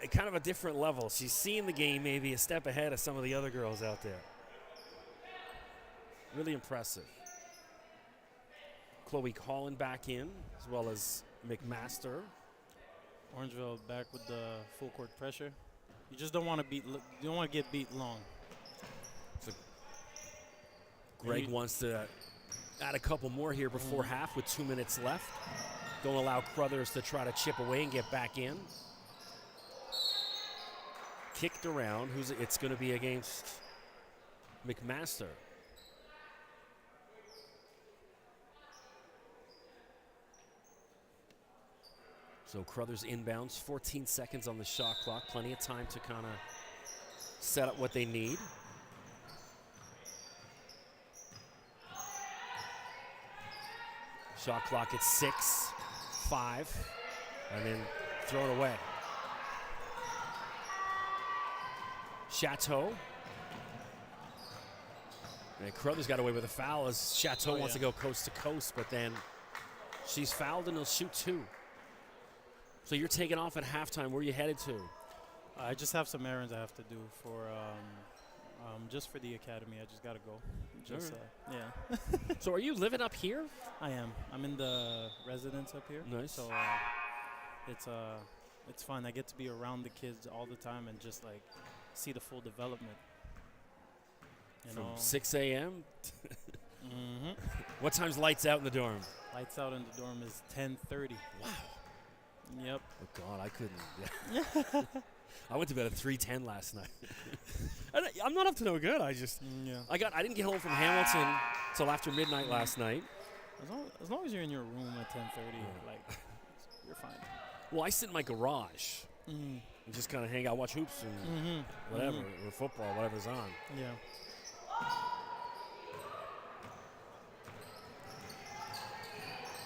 a kind of a different level. She's seeing the game maybe a step ahead of some of the other girls out there. Really impressive. Chloe Collin back in, as well as McMaster. Orangeville back with the full court pressure. You just don't want to get beat long. So Greg wants to add a couple more here before half with 2 minutes left. Don't allow Crothers to try to chip away and get back in. Kicked around. It's going to be against McMaster. So Crothers inbounds, 14 seconds on the shot clock. Plenty of time to kind of set up what they need. Shot clock at 6, 5, and then throw it away. Chateau. And Crothers got away with a foul as Chateau wants to go coast to coast, but then she's fouled and he'll shoot 2. So you're taking off at halftime. Where are you headed to? I just have some errands I have to do for just for the academy. I just got to go. Just yeah. So are you living up here? I am. I'm in the residence up here. Nice. So it's fun. I get to be around the kids all the time and just like see the full development. From 6 a.m. What time's lights out in the dorm? Lights out in the dorm is 10:30. Wow. Yep. Oh God, I couldn't. Yeah. I went to bed at 3:10 last night. I'm not up to no good. I just I didn't get home from Hamilton till after midnight last night. As long as you're in your room at 10:30, like you're fine. Well, I sit in my garage and just kind of hang out, watch hoops and whatever, or football, whatever's on. Yeah.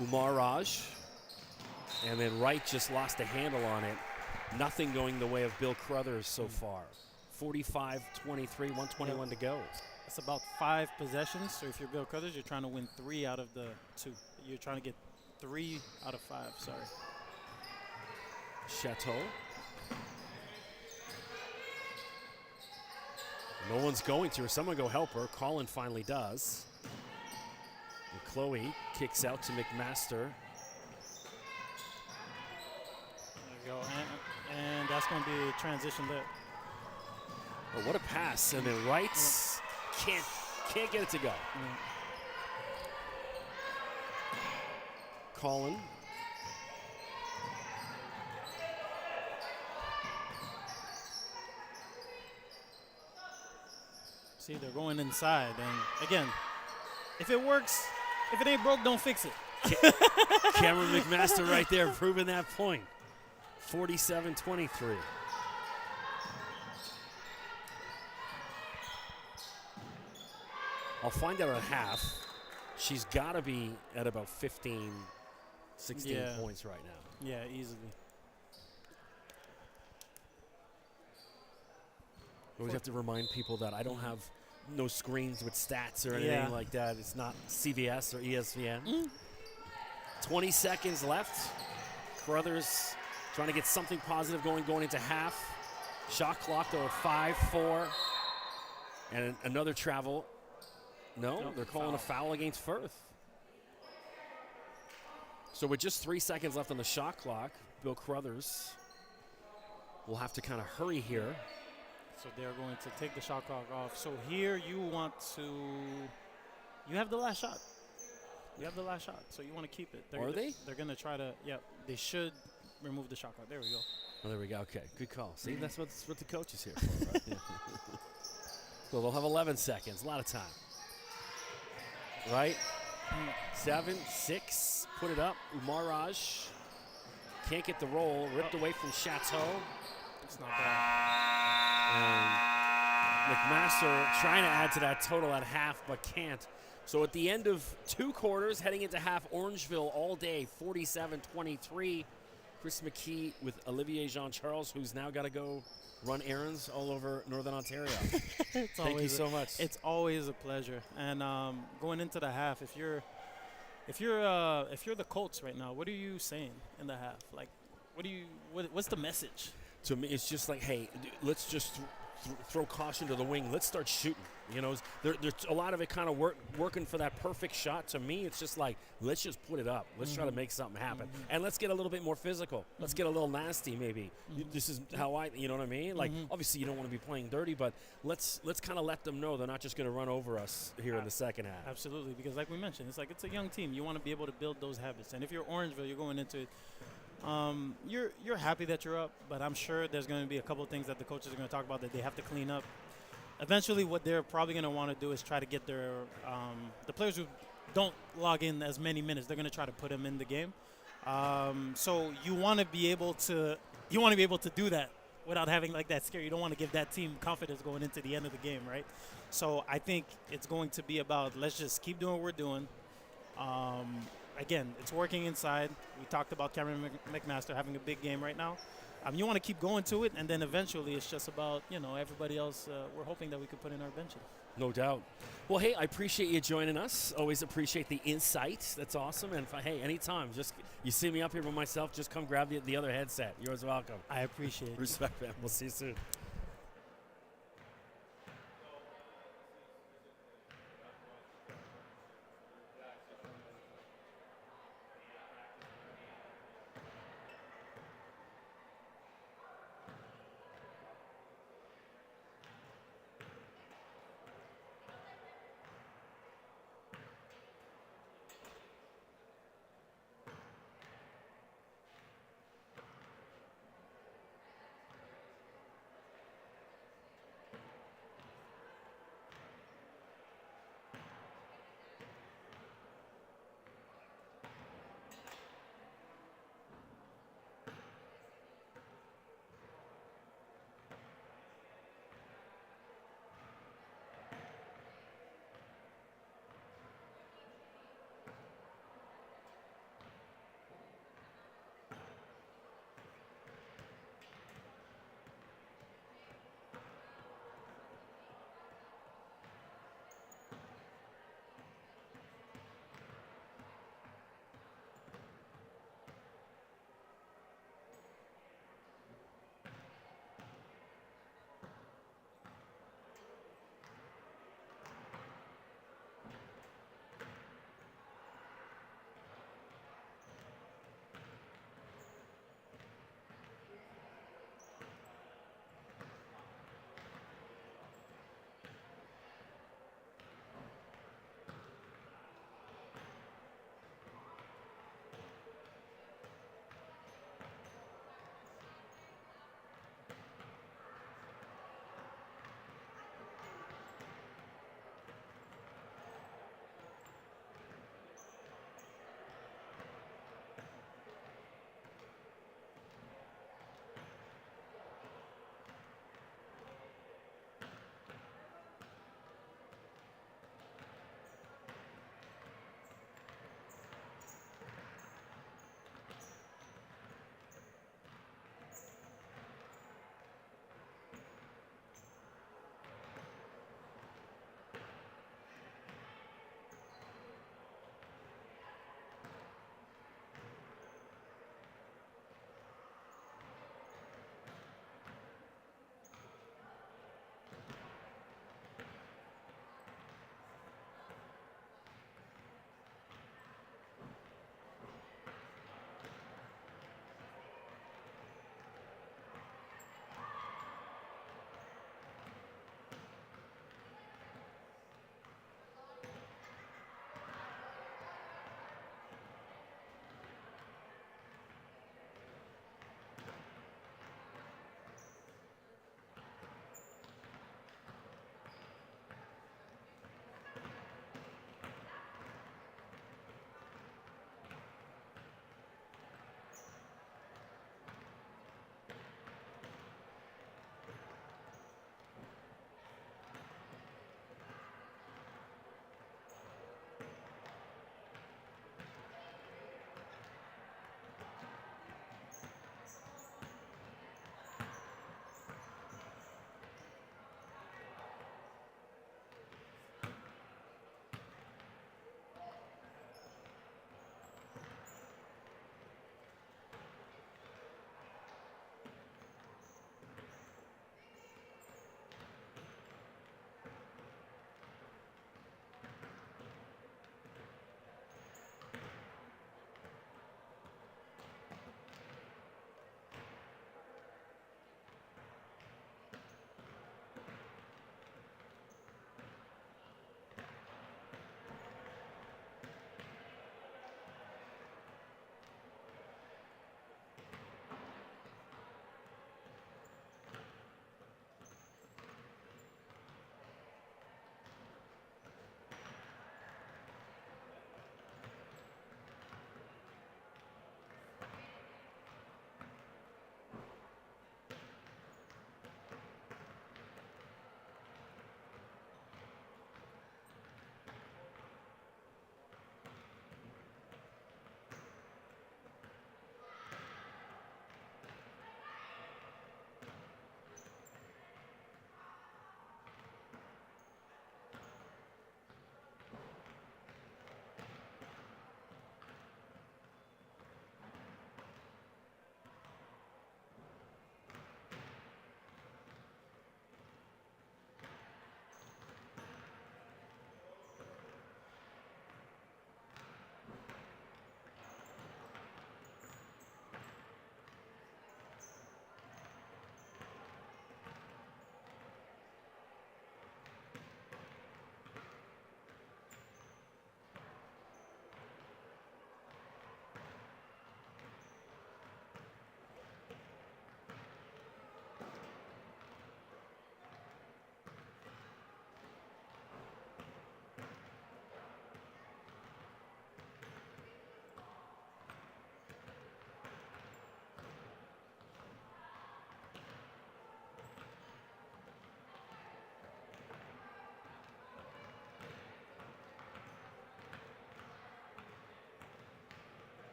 Umar Raj. And then Wright just lost a handle on it. Nothing going the way of Bill Crothers so far. 45-23, 121 to go. It's about 5 possessions. So if you're Bill Crothers, you're trying to win 3 out of the 2. You're trying to get 3 out of 5, sorry. Chateau. No one's going to her. Someone go help her. Colin finally does. And Chloe kicks out to McMaster. There you go. And that's going to be a transition there. Oh, what a pass. And then Wrights can't get it to go. Colin. See, they're going inside. And again, if it works, if it ain't broke, don't fix it. Cameron McMaster right there proving that point. 47-23. I'll find out at half. She's got to be at about 15, 16 points right now. Yeah, easily. I always have to remind people that I don't have no screens with stats or anything like that. It's not CBS or ESPN. 20 seconds left. Crothers trying to get something positive going into half. Shot clock though at 5-4. And another travel. No, they're calling a foul against Firth. So with just 3 seconds left on the shot clock, Bill Crothers will have to kind of hurry here. So they're going to take the shot clock off. So here you want to, you have the last shot. You have the last shot, so you want to keep it. Are they? They're going to try to, they should remove the shot clock. There we go. Oh, there we go. Okay, good call. See, that's what the coach is here for, right? So they'll have 11 seconds, a lot of time. Right? 7, 6, put it up. Umaraj can't get the roll, ripped away from Chateau. It's not bad. And McMaster trying to add to that total at half, but can't. So at the end of 2 quarters, heading into half, Orangeville all day, 47-23. Chris McKee with Olivier Jean-Charles, who's now got to go run errands all over Northern Ontario. Thank you so much. It's always a pleasure. And going into the half, if you're the Colts right now, what are you saying in the half? Like, what's the message? To me, it's just like, hey, let's just throw caution to the wind. Let's start shooting. You know, there's a lot of it kind of working for that perfect shot. To me, it's just like, let's just put it up. Let's try to make something happen. And let's get a little bit more physical. Let's get a little nasty maybe. This is how you know what I mean? Like, obviously you don't want to be playing dirty, but let's kind of let them know they're not just going to run over us here in the second half. Absolutely, because like we mentioned, it's a young team. You want to be able to build those habits. And if you're Orangeville, you're going into it. You're happy that you're up, but I'm sure there's going to be a couple of things that the coaches are going to talk about that they have to clean up. Eventually, what they're probably going to want to do is try to get their the players who don't log in as many minutes. They're going to try to put them in the game. So you want to be able to do that without having like that scare. You don't want to give that team confidence going into the end of the game, right? So I think it's going to be about let's just keep doing what we're doing. Again, it's working inside. We talked about Cameron McMaster having a big game right now. You want to keep going to it, and then eventually it's just about, everybody else. We're hoping that we could put in our benches. No doubt. Well, hey, I appreciate you joining us. Always appreciate the insight. That's awesome. And anytime, just you see me up here with myself, just come grab the other headset. You're always welcome. I appreciate it. Respect, man. We'll see you soon.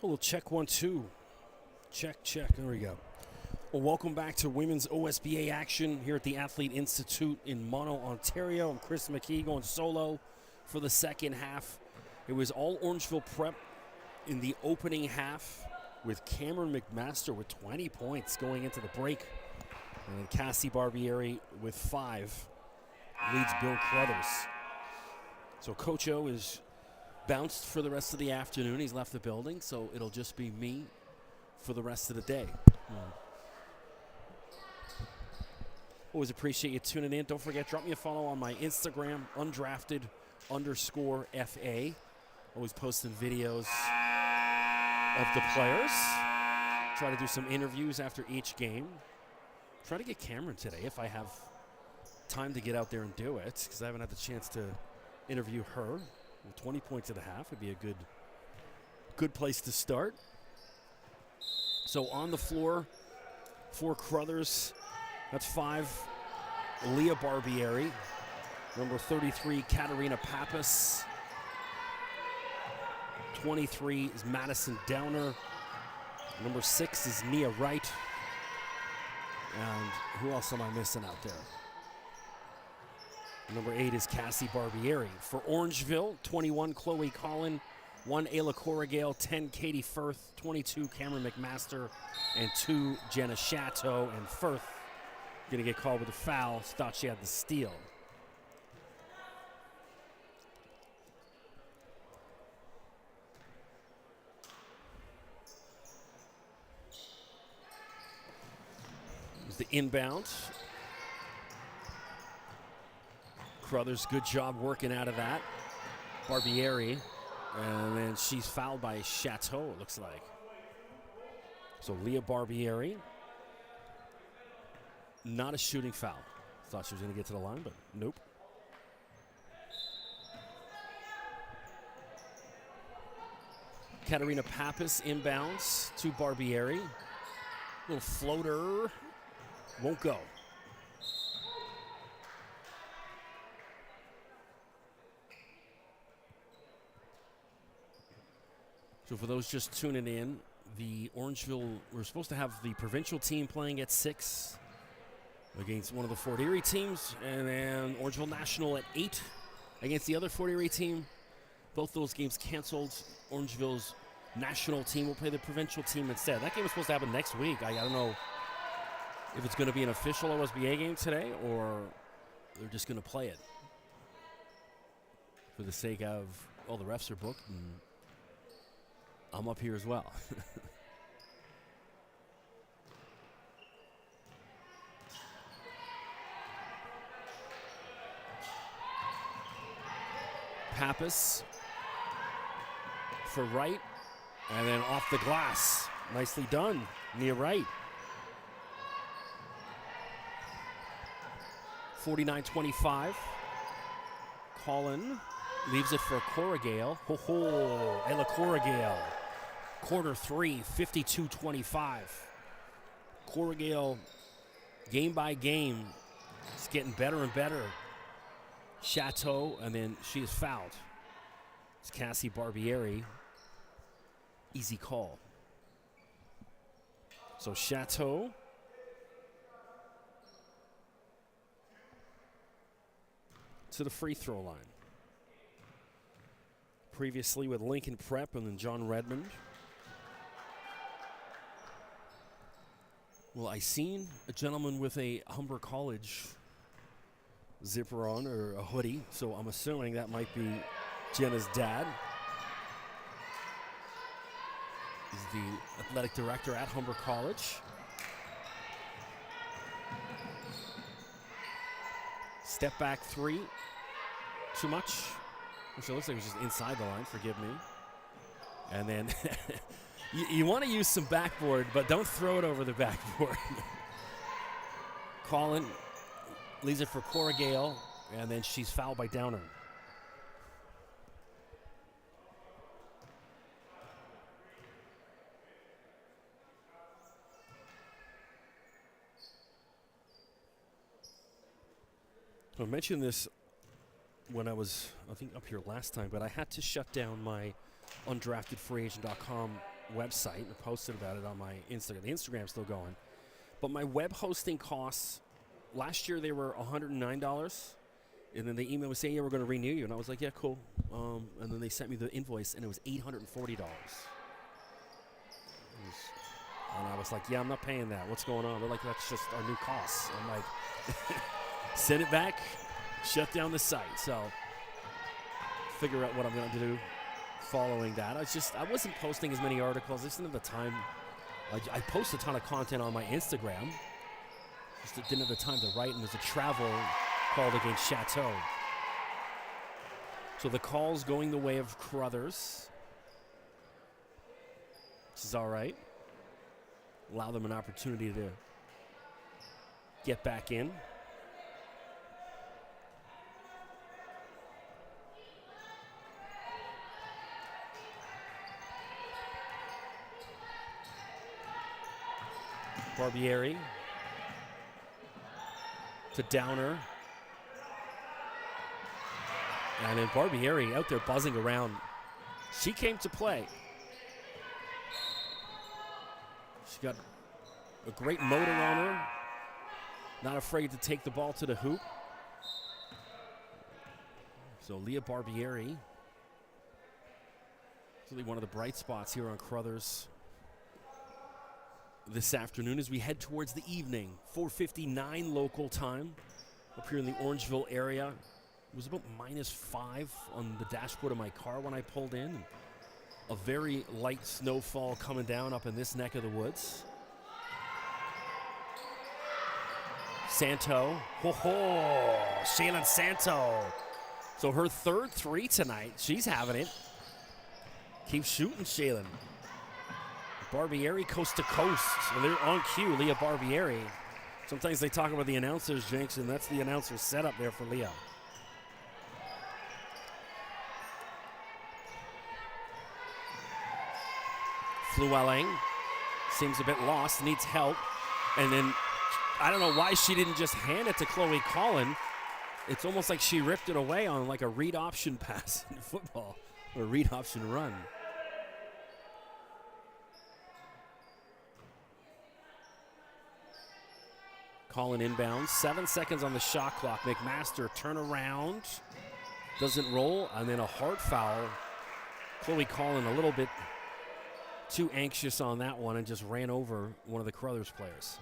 A little check 1, 2. Check, check. There we go. Well, welcome back to women's OSBA action here at the Athlete Institute in Mono, Ontario. I'm Chris McKee going solo for the second half. It was all Orangeville prep in the opening half with Cameron McMaster with 20 points going into the break. And then Cassie Barbieri with 5 leads Bill Crothers. So Coach O is bounced for the rest of the afternoon. He's left the building, so it'll just be me for the rest of the day. Always appreciate you tuning in. Don't forget, drop me a follow on my Instagram, undrafted_FA. Always posting videos of the players. Try to do some interviews after each game. Try to get Cameron today if I have time to get out there and do it, because I haven't had the chance to interview her. 20 points at the half would be a good place to start. So on the floor for Crothers, that's 5, Leah Barbieri. Number 33, Katarina Pappas. 23 is Madison Downer. Number 6 is Nia Wright. And who else am I missing out there? Number 8 is Cassie Barbieri. For Orangeville, 21, Chloe Collin. 1, Ayla Corrigale. 10, Katie Firth. 22, Cameron McMaster. And 2, Jenna Chateau. And Firth going to get called with a foul. Thought she had the steal. It was the inbound. Crothers, good job working out of that. Barbieri, and then she's fouled by Chateau, it looks like. So Leah Barbieri, not a shooting foul. Thought she was going to get to the line, but nope. Katarina Pappas inbounds to Barbieri. Little floater, won't go. So for those just tuning in, the Orangeville, we're supposed to have the provincial team playing at 6 against one of the Fort Erie teams, and then Orangeville National at 8 against the other Fort Erie team. Both those games canceled. Orangeville's national team will play the provincial team instead. That game is supposed to happen next week. I don't know if it's going to be an official OSBA game today or they're just going to play it for the sake of all the refs are booked and I'm up here as well. Pappas for Wright, and then off the glass. Nicely done, Nia Wright. 49-25. Collin leaves it for Corrigale. Ella Corrigale. Quarter 3, 52-25. Corrigale, game by game, is getting better and better. Chateau, and then she is fouled. It's Cassie Barbieri. Easy call. So Chateau. To the free throw line. Previously with Lincoln Prep and then John Redmond. Well, I seen a gentleman with a Humber College zipper on or a hoodie, so I'm assuming that might be Jenna's dad. He's the athletic director at Humber College. Step back 3, too much. Which it looks like it was just inside the line, forgive me. And then you want to use some backboard, but don't throw it over the backboard. Collin leaves it for Corrigale, and then she's fouled by Downer. I mentioned this when I think, up here last time, but I had to shut down my undraftedfreeagent.com website. I posted about it on my Instagram. The Instagram's still going. But my web hosting costs, last year they were $109. And then they emailed me saying, yeah, we're going to renew you. And I was like, yeah, cool. And then they sent me the invoice, and it was $840. And I was like, yeah, I'm not paying that. What's going on? They're like, that's just our new costs. I'm like, send it back, shut down the site. So figure out what I'm going to do following that. I wasn't posting as many articles. I just didn't have the time. I post a ton of content on my Instagram. Just didn't have the time to write, and there's a travel called against Chateau. So the call's going the way of Crothers. This is all right. Allow them an opportunity to get back in. Barbieri to Downer. And then Barbieri out there buzzing around. She came to play. She got a great motor on her. Not afraid to take the ball to the hoop. So Leah Barbieri, really one of the bright spots here on Crothers this afternoon as we head towards the evening. 4:59 local time up here in the Orangeville area. It was about -5 on the dashboard of my car when I pulled in. A very light snowfall coming down up in this neck of the woods. Santo. Shaylin Santo. So her third three tonight. She's having it. Keep shooting, Shaylin. Barbieri coast to coast. And they're on cue, Leah Barbieri. Sometimes they talk about the announcers, Jinx, and that's the announcer setup there for Leah. Fluelling seems a bit lost, needs help. And then I don't know why she didn't just hand it to Chloe Collin. It's almost like she ripped it away on like a read option pass in football, or a read option run. Collin inbounds, 7 seconds on the shot clock. McMaster turn around, doesn't roll, and then a hard foul. Chloe Collin a little bit too anxious on that one and just ran over one of the Crothers players.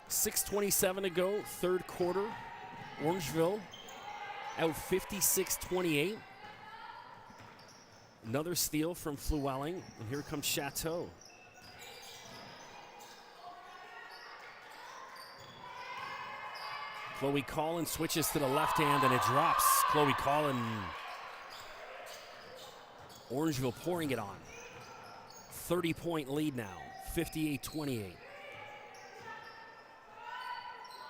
.6:27 to go, third quarter. Orangeville out 56-28. Another steal from Fluelling, and here comes Chateau. Chloe Collin switches to the left hand, and it drops. Chloe Collin. Orangeville pouring it on. 30-point lead now, 58-28.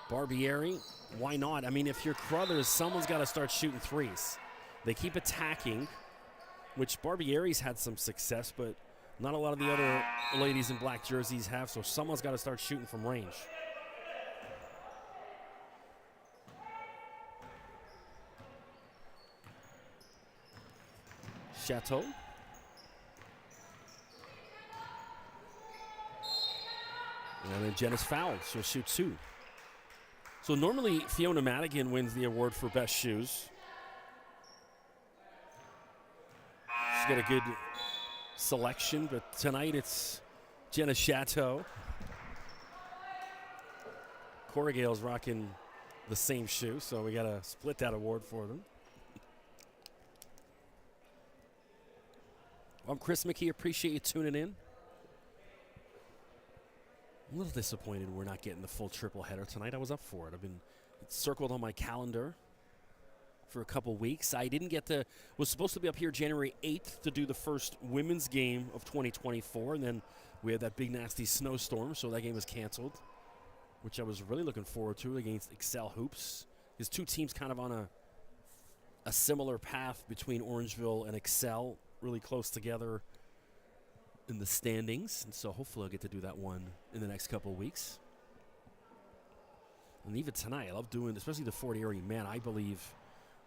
Barbieri, why not? I mean, if you're Crothers, someone's got to start shooting threes. They keep attacking, which Barbieri's had some success, but not a lot of the other ladies in black jerseys have, so someone's got to start shooting from range. Chateau. And then Jenna's fouled. She'll shoot two. So normally Fiona Madigan wins the award for best shoes. She's got a good selection, but tonight it's Jenna Chateau. Corrigale's rocking the same shoe, so we got to split that award for them. I'm Chris McKee. Appreciate you tuning in. I'm a little disappointed we're not getting the full triple header tonight. I was up for it. It's circled on my calendar for a couple weeks. I didn't get was supposed to be up here January 8th to do the first women's game of 2024, and then we had that big nasty snowstorm, so that game was canceled, which I was really looking forward to against Excel Hoops. These two teams kind of on a similar path between Orangeville and Excel, really close together in the standings, and so hopefully I'll get to do that one in the next couple of weeks. And even tonight, I love doing, especially the Fort Erie. Man, I believe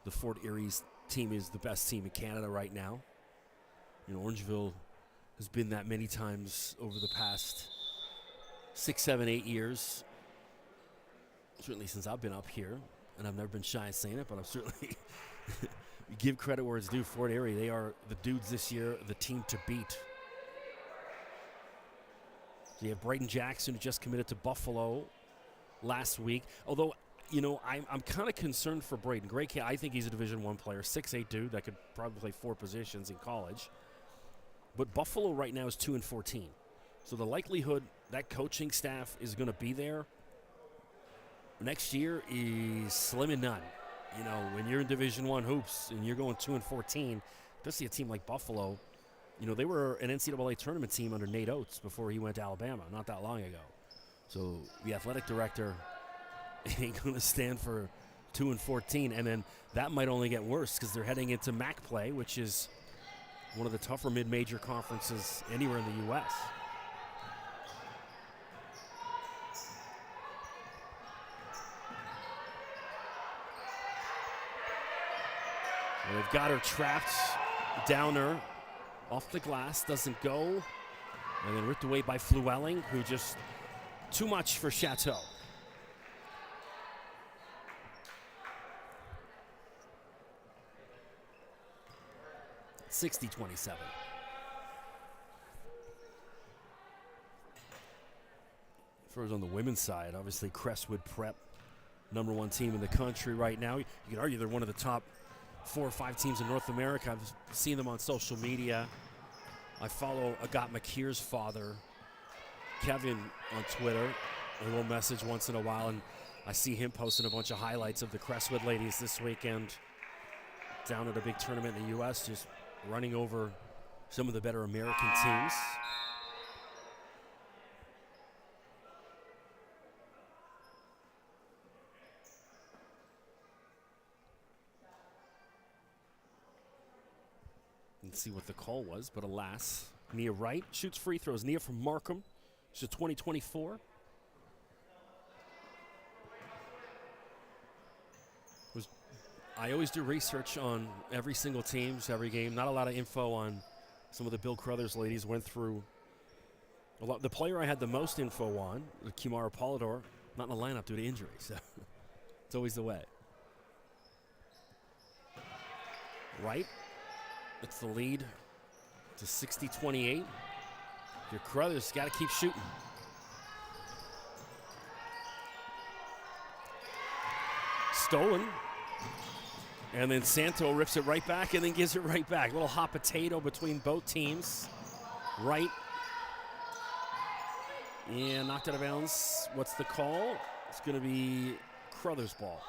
the Fort Erie's team is the best team in Canada right now. You know, Orangeville has been that many times over the past 6, 7, 8 years. Certainly since I've been up here, and I've never been shy of saying it, but I'm certainly give credit where it's due. Fort Erie, they are the dudes this year, the team to beat. So you have Braden Jackson, who just committed to Buffalo last week. Although, you know, I'm kind of concerned for Braden. Great kid. I think he's a Division I player, 6'8" dude that could probably play 4 positions in college. But Buffalo right now is 2-14. So the likelihood that coaching staff is going to be there next year is slim and none. You know, when you're in Division I hoops and you're going 2-14, especially a team like Buffalo, you know, they were an NCAA tournament team under Nate Oates before he went to Alabama not that long ago. So the athletic director ain't going to stand for 2-14, and then that might only get worse because they're heading into MAC play, which is one of the tougher mid-major conferences anywhere in the U.S. Well, they've got her trapped. Downer off the glass, doesn't go, and then ripped away by Flewelling, who just too much for Chateau. (60-27). As far as on the women's side, obviously Crestwood Prep, #1 team in the country right now. You can argue they're one of the top 4 or 5 teams in North America. I've seen them on social media. I follow Agat McKeer's father, Kevin, on Twitter. I will message once in a while, and I see him posting a bunch of highlights of the Crestwood ladies this weekend down at a big tournament in the U.S., just running over some of the better American teams. Let's see what the call was, but alas, Nia Wright shoots free throws. Nia from Markham. She's 2024. I always do research on every single team, every game. Not a lot of info on some of the Bill Crothers ladies. Went through a lot. The player I had the most info on, Kimara Polidor, not in the lineup due to injury. So it's always the way. Wright. It's the lead to 60-28. Your Crothers got to keep shooting. Stolen. And then Santo rips it right back and then gives it right back. A little hot potato between both teams. Wright. And knocked out of bounds. What's the call? It's going to be Crothers' ball.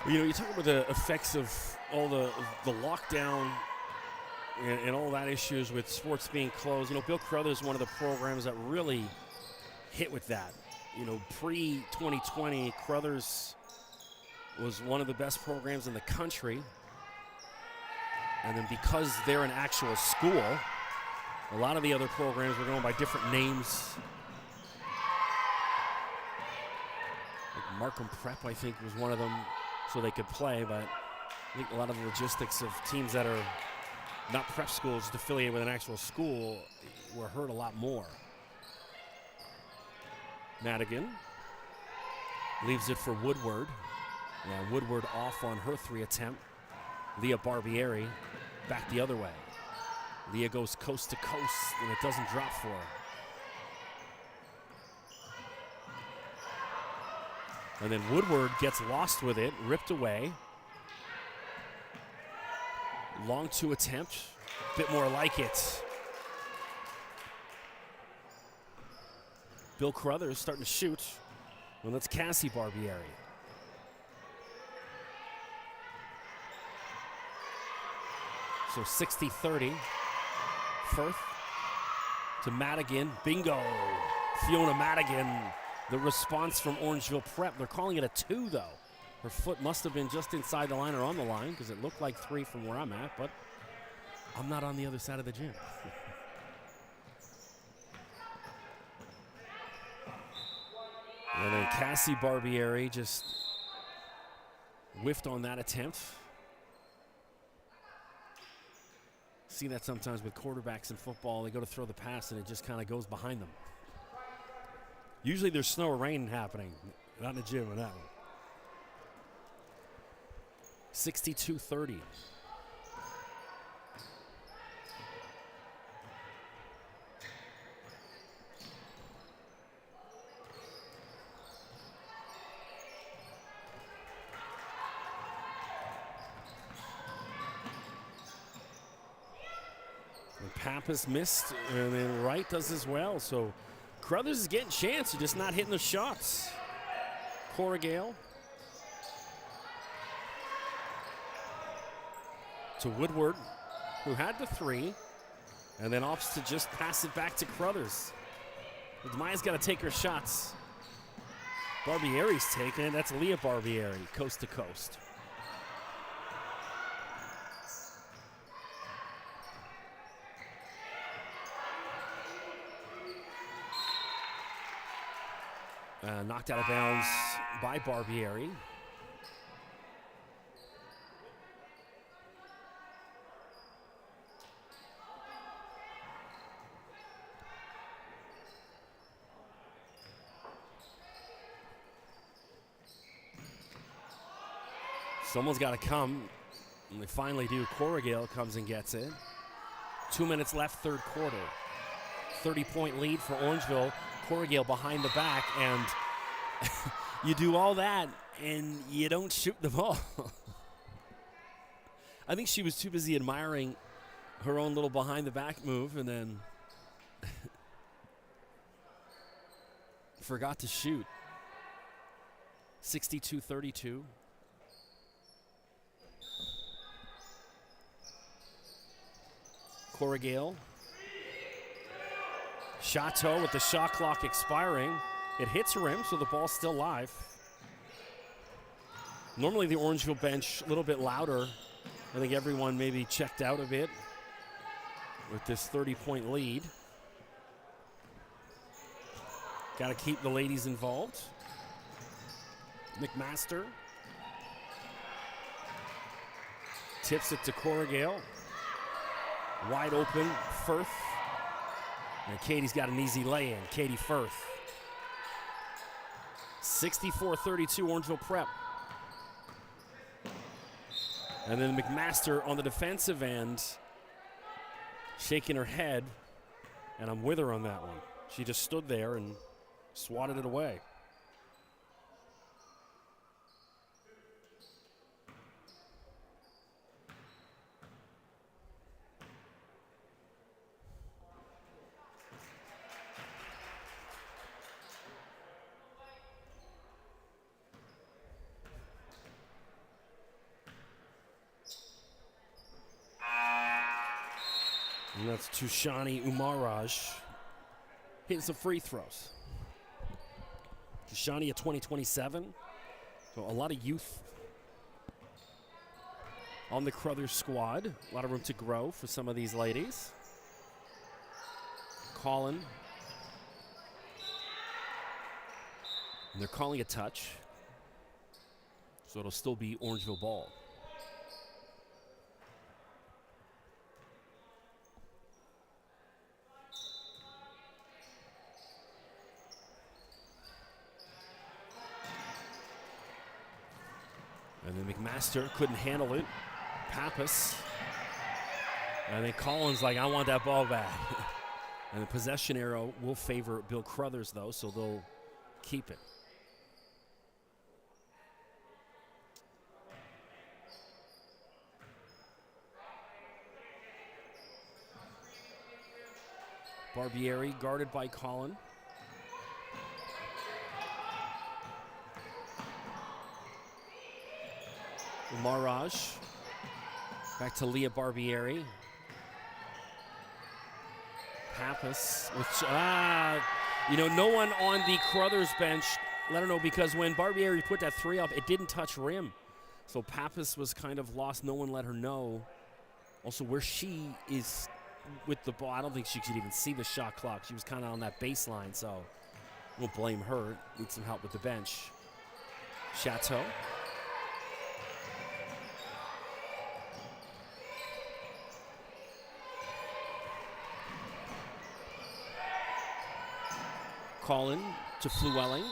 You know, you talk about the effects of all the lockdown and all that issues with sports being closed. You know, Bill Crothers is one of the programs that really hit with that. You know, pre-2020, Crothers was one of the best programs in the country. And then because they're an actual school, a lot of the other programs were going by different names. Like Markham Prep, I think, was one of them. So they could play, but I think a lot of the logistics of teams that are not prep schools, just affiliated with an actual school, were hurt a lot more. Madigan leaves it for Woodward. Now Woodward off on her 3 attempt. Leah Barbieri back the other way. Leah goes coast to coast, and it doesn't drop for her. And then Woodward gets lost with it, ripped away. Long 2 attempt, bit more like it. Bill Crothers starting to shoot. Well, that's Cassie Barbieri. So 60-30. Firth to Madigan. Bingo. Fiona Madigan. The response from Orangeville Prep. They're calling it a 2, though. Her foot must have been just inside the line or on the line because it looked like 3 from where I'm at, but I'm not on the other side of the gym. And then Cassie Barbieri just whiffed on that attempt. See that sometimes with quarterbacks in football. They go to throw the pass and it just kind of goes behind them. Usually there's snow or rain happening. Not in the gym on that one. 62-30. And Pappas missed, and then Wright does as well. So Crothers is getting a chance. They're just not hitting the shots. Corrigal to Woodward, who had the 3, and then opts to just pass it back to Crothers. Maya's got to take her shots. Barbieri's taking it. That's Leah Barbieri, coast to coast. Knocked out of bounds by Barbieri. Someone's got to come, and they finally do. Corrigal comes and gets it. 2 minutes left, third quarter. 30-point lead for Orangeville. Corrigal behind the back, and you do all that, and you don't shoot the ball. I think she was too busy admiring her own little behind-the-back move, and then forgot to shoot. 62-32. Corrigal. Chateau with the shot clock expiring. It hits rim, so the ball's still live. Normally the Orangeville bench a little bit louder. I think everyone maybe checked out a bit with this 30-point lead. Got to keep the ladies involved. McMaster tips it to Corrigal. Wide open, Firth. And Katie's got an easy lay-in. Katie Firth. 64-32 Orangeville Prep. And then McMaster on the defensive end, shaking her head, and I'm with her on that one. She just stood there and swatted it away. And that's Tushani Umaraj hitting some free throws. Tushani at 2027. So a lot of youth on the Crothers squad. A lot of room to grow for some of these ladies. Colin. And they're calling a touch. So it'll still be Orangeville ball. And then McMaster couldn't handle it. Pappas. And then Collins like, I want that ball back. And the possession arrow will favor Bill Crothers, though, so they'll keep it. Barbieri guarded by Colin. Maraj. Back to Leah Barbieri. Pappas. Which, no one on the Crothers bench let her know, because when Barbieri put that 3 up, it didn't touch rim. So Pappas was kind of lost. No one let her know. Also, where she is with the ball, I don't think she could even see the shot clock. She was kind of on that baseline, so we'll blame her. Need some help with the bench. Chateau. Call in to Flewelling.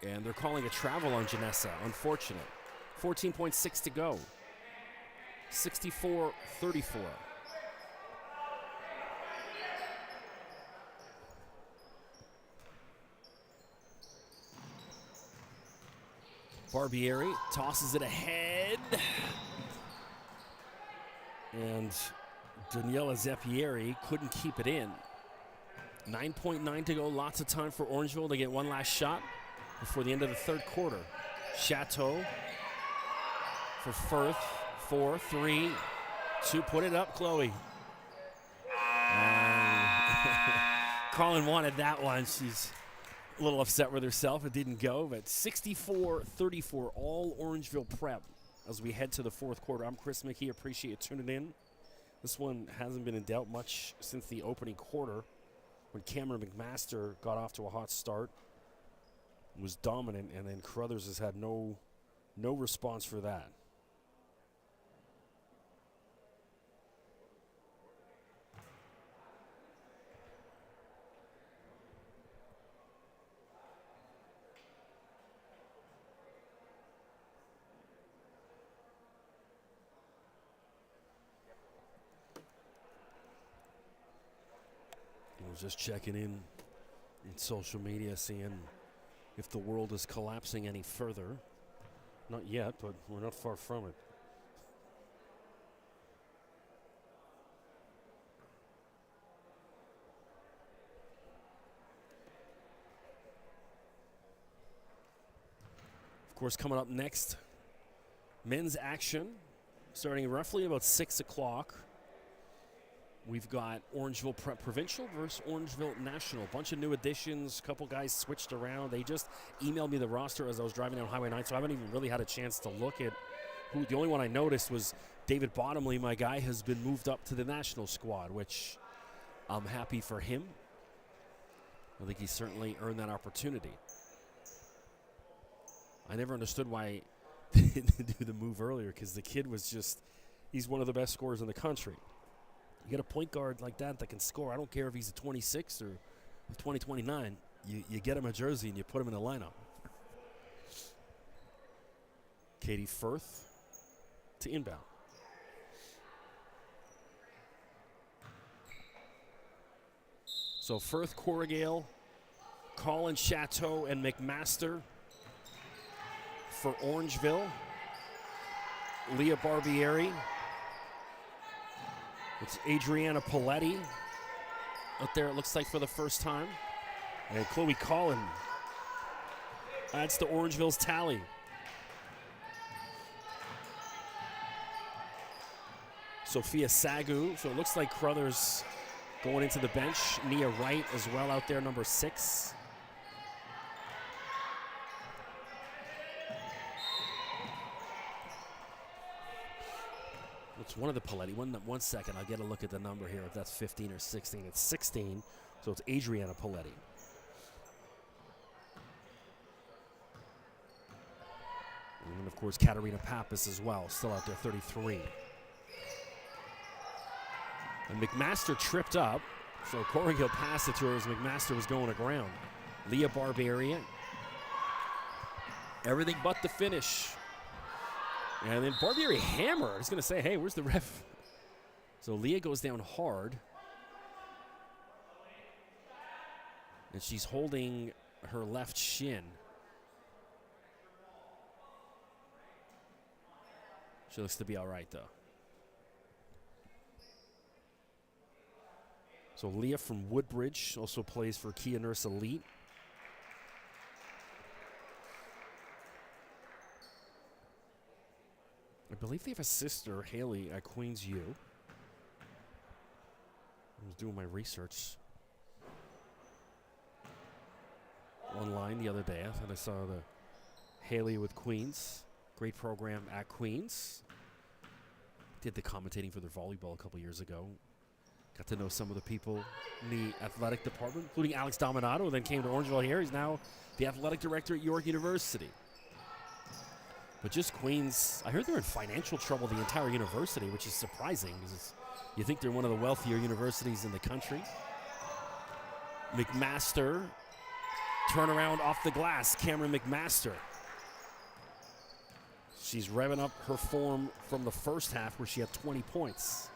And they're calling a travel on Janessa. Unfortunate. 14.6 to go. 64-34. Barbieri tosses it ahead. And Daniela Zeppieri couldn't keep it in. 9.9 to go. Lots of time for Orangeville to get one last shot before the end of the third quarter. Chateau for Firth. 4, 3, 2. Put it up, Chloe. Colin wanted that one. She's a little upset with herself. It didn't go, but 64-34, all Orangeville prep as we head to the fourth quarter. I'm Chris McKee. Appreciate you tuning in. This one hasn't been in doubt much since the opening quarter when Cameron McMaster got off to a hot start, was dominant, and then Crothers has had no response for that. I was just checking in social media, seeing if the world is collapsing any further. Not yet, but we're not far from it. Of course, coming up next, men's action, starting roughly about 6 o'clock. We've got Orangeville Provincial versus Orangeville National. A bunch of new additions. A couple guys switched around. They just emailed me the roster as I was driving down Highway 9, so I haven't even really had a chance to look at who. The only one I noticed was David Bottomley, my guy, has been moved up to the national squad, which I'm happy for him. I think he certainly earned that opportunity. I never understood why they didn't do the move earlier, because the kid was just, he's one of the best scorers in the country. You get a point guard like that can score. I don't care if he's a 26 or a 2029. You get him a jersey and you put him in the lineup. Katie Firth to inbound. So Firth, Corrigal, Colin, Chateau, and McMaster for Orangeville. Leah Barbieri. It's Adriana Paletti out there, it looks like, for the first time. And Chloe Collin adds to Orangeville's tally. Sophia Sagu. So it looks like Crothers going into the bench. Nia Wright as well out there, number 6. It's one of the Paletti. One second, I'll get a look at the number here, if that's 15 or 16. It's 16, so it's Adriana Paletti. And, of course, Katarina Pappas as well, still out there, 33. And McMaster tripped up, so Corrigal passed it to her as McMaster was going to ground. Leah Barbieri. Everything but the finish. And then Barbieri hammer. I was going to say, hey, where's the ref? So Leah goes down hard. And she's holding her left shin. She looks to be all right, though. So Leah from Woodbridge also plays for Kia Nurse Elite. I believe they have a sister, Haley, at Queens U. I was doing my research. online the other day. I thought I saw the Haley with Queens. Great program at Queens. Did the commentating for their volleyball a couple years ago. Got to know some of the people in the athletic department, including Alex Dominato, then came to Orangeville here. He's now the athletic director at York University. But just Queens, I heard they're in financial trouble, the entire university, which is surprising because you think they're one of the wealthier universities in the country. McMaster, turnaround off the glass, Cameron McMaster. She's revving up her form from the first half where she had 20 points.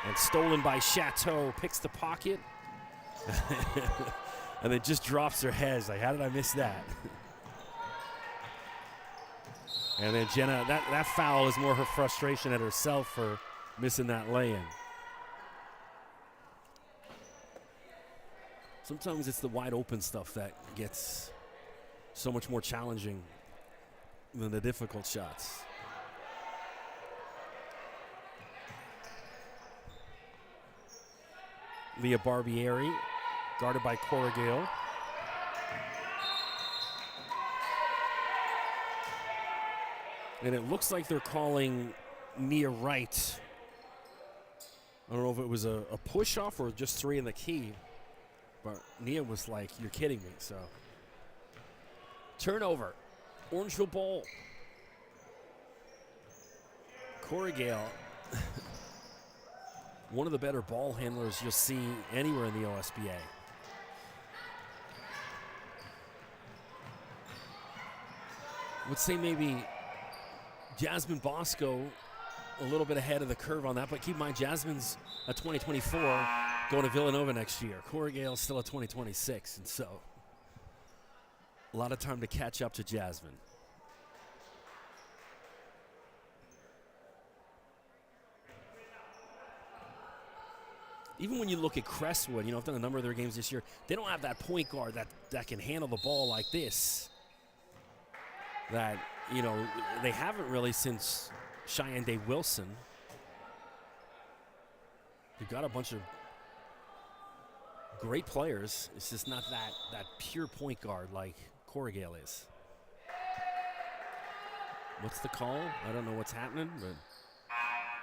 And stolen by Chateau, picks the pocket. And then just drops her head. Like, how did I miss that? And then Jenna, that foul is more her frustration at herself for missing that lay-in. Sometimes it's the wide open stuff that gets so much more challenging than the difficult shots. Leah Barbieri, guarded by Cora Gale. And it looks like they're calling Nia Wright. I don't know if it was a push-off or just 3 in the key. But Nia was like, you're kidding me, so. Turnover, Orangeville ball. Cora Gale, one of the better ball handlers you'll see anywhere in the OSBA. I would say maybe Jasmine Bosco a little bit ahead of the curve on that, but keep in mind Jasmine's a 2024 going to Villanova next year. Cora Gale's still a 2026, and so a lot of time to catch up to Jasmine. Even when you look at Crestwood, you know, I've done a number of their games this year, they don't have that point guard that can handle the ball like this. That, you know, they haven't really since Cheyenne Day Wilson. You've got a bunch of great players. It's just not that pure point guard like Cora Gale is. What's the call? I don't know what's happening, but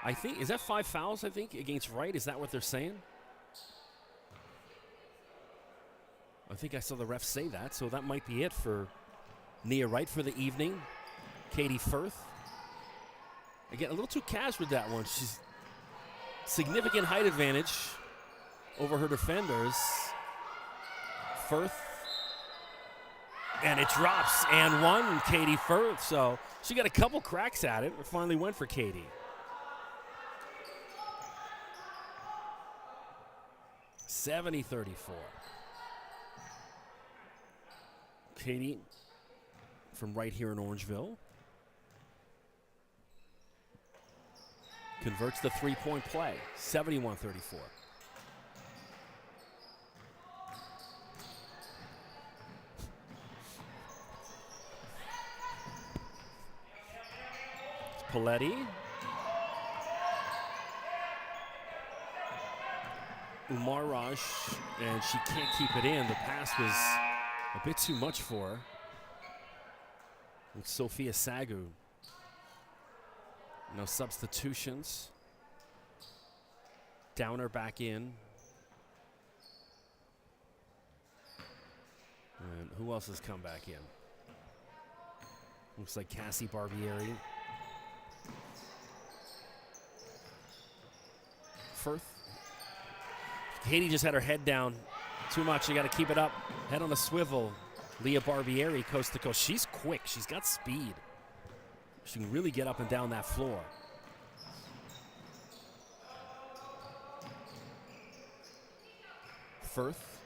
I think, is that 5 fouls, I think, against Wright? Is that what they're saying? I think I saw the ref say that, so that might be it for Nia Wright for the evening. Katie Firth. Again, a little too cash with that one. She's significant height advantage over her defenders. Firth. And it drops and one, Katie Firth. So she got a couple cracks at it, but finally went for Katie. 70-34. Katie from right here in Orangeville converts the three-point play, 71-34. It's Paletti. Umar Raj, and she can't keep it in. The pass was a bit too much for her. With Sophia Sagu. No substitutions. Downer back in. And who else has come back in? Looks like Cassie Barbieri. Firth. Katie just had her head down too much. You got to keep it up. Head on a swivel. Leah Barbieri, coast to coast. She's quick. She's got speed. She can really get up and down that floor. Firth.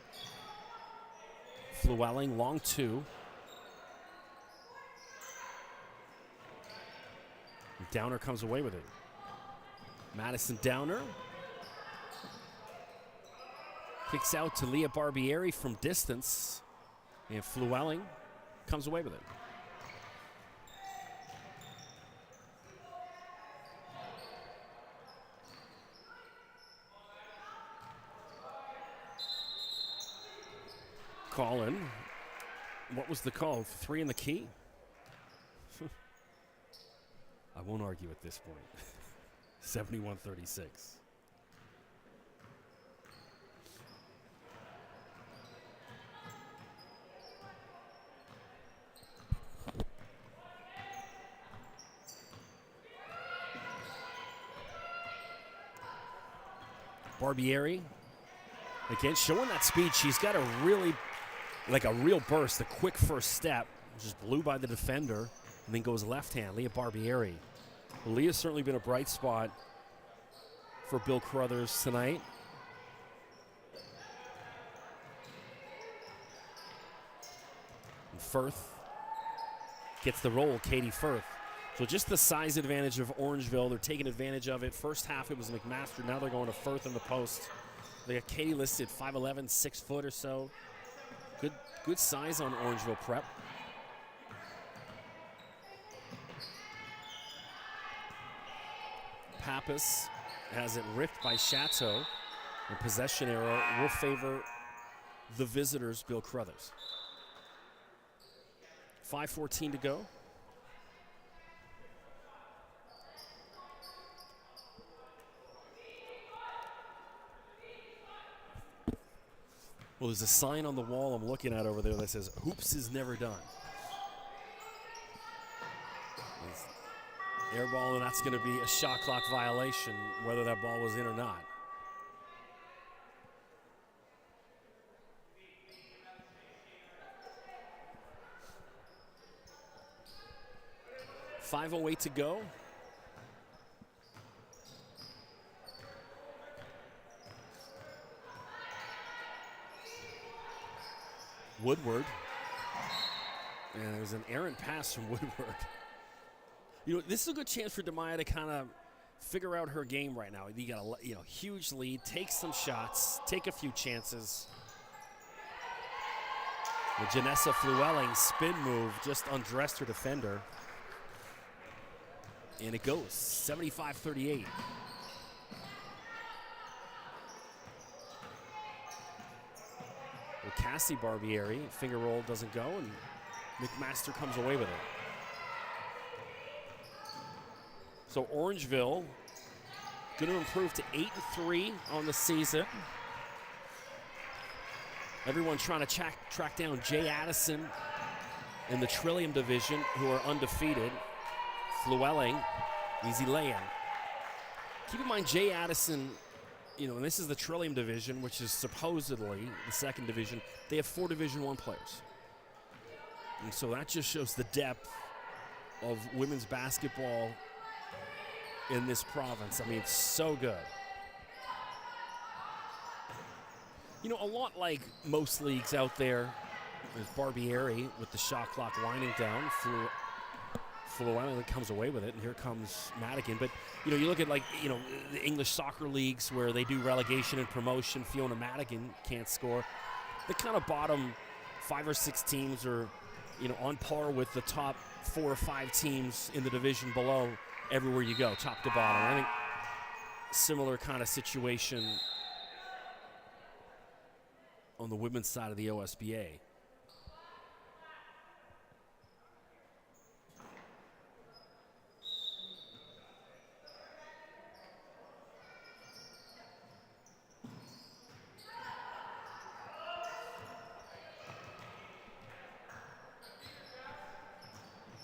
Flewelling, long two. Downer comes away with it. Madison Downer. Kicks out to Leah Barbieri from distance. And Flewelling comes away with it. call in. What was the call? 3 in the key? I won't argue at this point. 71-36. Barbieri, again, showing that speed. She's got a really, like a real burst, a quick first step. Just blew by the defender and then goes left hand. Leah Barbieri. Well, Leah's certainly been a bright spot for Bill Crothers tonight. And Firth gets the roll, Katie Firth. So just the size advantage of Orangeville. They're taking advantage of it. First half it was McMaster. Now they're going to Firth in the post. They got Katie listed 5'11", 6 foot or so. Good size on Orangeville prep. Pappas has it ripped by Chateau. The possession arrow will favor the visitors, Bill Crothers. 5:14 to go. Well, there's a sign on the wall I'm looking at over there that says, "Hoops is never done." Air ball, and that's going to be a shot clock violation, whether that ball was in or not. .508 to go. Woodward. And there's an errant pass from Woodward. You know, this is a good chance for Demaya to kind of figure out her game right now. You got a huge lead, take some shots, take a few chances. The Janessa Flewelling spin move just undressed her defender. And it goes 75-38. Well, Cassie Barbieri, finger roll doesn't go, and McMaster comes away with it. So Orangeville going to improve to 8-3 on the season. Everyone trying to track down Jay Addison in the Trillium division, who are undefeated. Flewelling, easy lay-in. Keep in mind, Jay Addison, and this is the Trillium division, which is supposedly the second division. They have 4 Division I players. And so that just shows the depth of women's basketball in this province. I mean, it's so good. A lot like most leagues out there, there's Barbieri with the shot clock winding down. Flewelling comes away with it, and here comes Madigan. But, you look at, the English soccer leagues where they do relegation and promotion. Fiona Madigan can't score. The kind of bottom 5 or 6 teams are, on par with the top 4 or 5 teams in the division below everywhere you go, top to bottom. I think similar kind of situation on the women's side of the OSBA.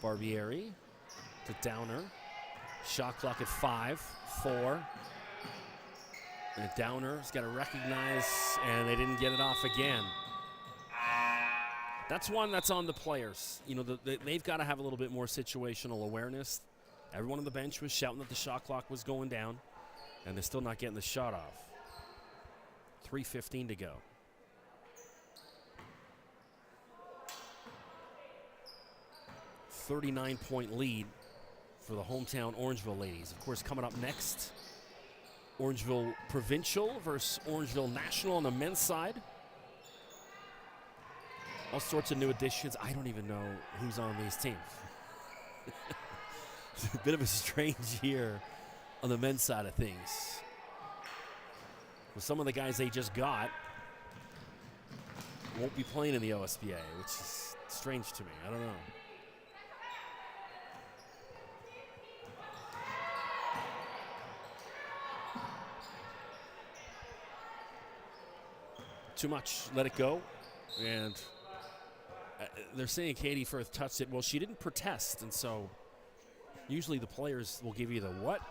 Barbieri to Downer. Shot clock at 5, 4. And Downer's got to recognize, and they didn't get it off again. That's one that's on the players. They've got to have a little bit more situational awareness. Everyone on the bench was shouting that the shot clock was going down, and they're still not getting the shot off. 3:15 to go. .39 lead for the hometown Orangeville ladies. Of course, coming up next, Orangeville Provincial versus Orangeville National on the men's side. All sorts of new additions. I don't even know who's on these teams. It's a bit of a strange year on the men's side of things. With some of the guys they just got, won't be playing in the OSBA, which is strange to me. I don't know. Too much. Let it go. And they're saying Katie Firth touched it. Well, she didn't protest, and so usually the players will give you the what.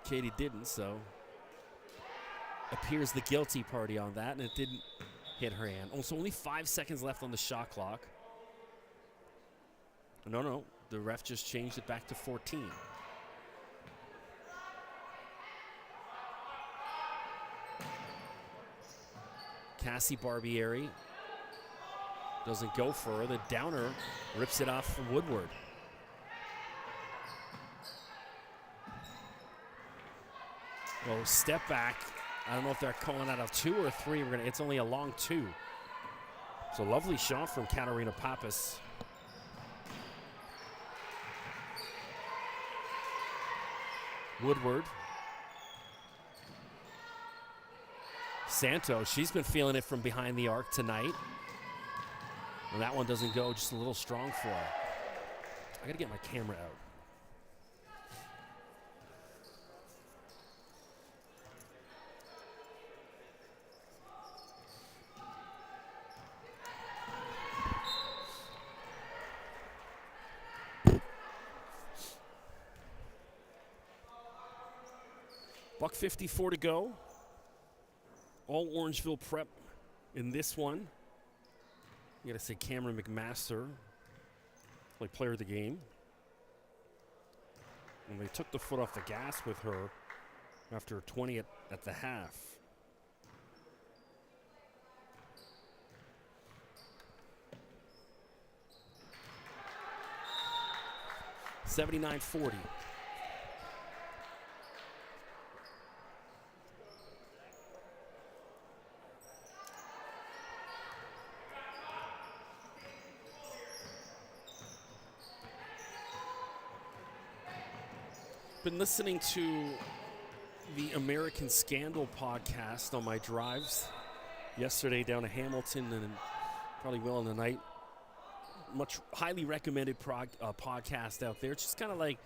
Katie didn't, so appears the guilty party on that, and it didn't hit her hand. Oh, so only 5 seconds left on the shot clock. No, the ref just changed it back to 14. Cassie Barbieri doesn't go for her. The downer rips it off from Woodward. Well, step back. I don't know if they're calling out of 2 or 3. It's only a long 2. So lovely shot from Katarina Pappas. Woodward. Santos, she's been feeling it from behind the arc tonight. And that one doesn't go, just a little strong for her. I gotta get my camera out. $1:54 to go. All Orangeville prep in this one. You gotta say Cameron McMaster, like player of the game. And they took the foot off the gas with her after 20 at the half. $79-40. Been listening to the American Scandal podcast on my drives yesterday down to Hamilton, and probably will in the night. Much highly recommended podcast out there. It's just kind of like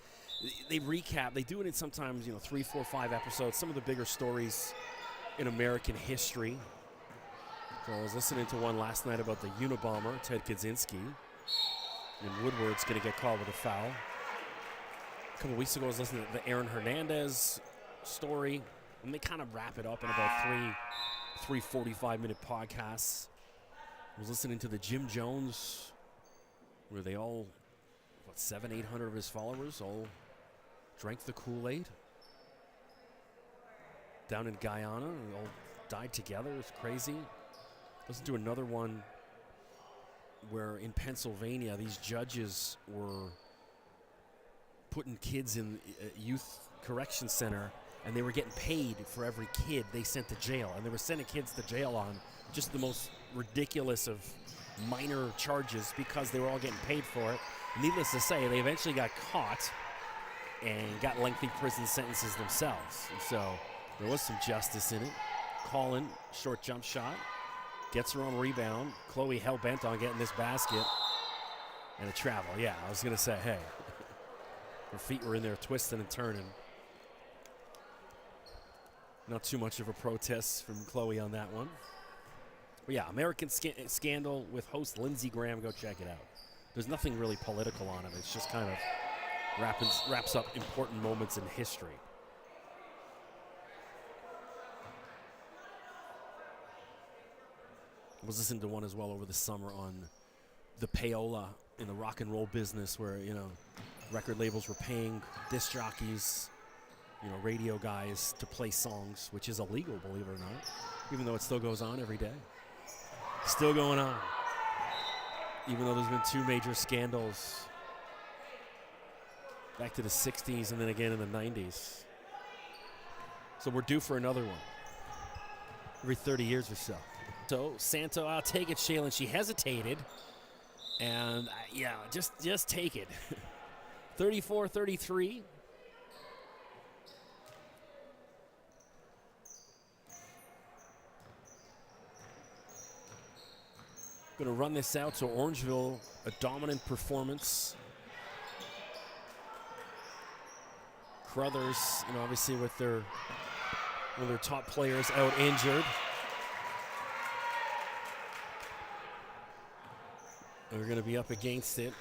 they recap. They do it in sometimes 3, 4, 5 episodes. Some of the bigger stories in American history. So I was listening to one last night about the Unabomber, Ted Kaczynski, and Woodward's going to get called with a foul. A couple weeks ago, I was listening to the Aaron Hernandez story, and they kind of wrap it up in about three 45-minute podcasts. I was listening to the Jim Jones, where they all, 700-800 of his followers all drank the Kool-Aid down in Guyana, and all died together. It's crazy. Listen to another one where in Pennsylvania, these judges were putting kids in a youth correction center, and they were getting paid for every kid they sent to jail. And they were sending kids to jail on just the most ridiculous of minor charges because they were all getting paid for it. Needless to say, they eventually got caught and got lengthy prison sentences themselves. And so there was some justice in it. Collin, short jump shot, gets her own rebound. Chloe hell-bent on getting this basket. And a travel. Yeah, I was going to say, hey. Her feet were in there twisting and turning. Not too much of a protest from Chloe on that one. But yeah, American Scandal with host Lindsey Graham. Go check it out. There's nothing really political on it. It's just kind of wraps up important moments in history. I was listening to one as well over the summer on the payola in the rock and roll business where, record labels were paying disc jockeys, radio guys to play songs, which is illegal, believe it or not, even though it still goes on every day. Still going on. Even though there's been 2 major scandals back to the 60s and then again in the 90s. So we're due for another one every 30 years or so. So Santo, I'll take it, Shaylin. She hesitated. And, just take it. 34-33. Going to run this out, so Orangeville, a dominant performance. Crothers, obviously with their top players out injured. They're going to be up against it.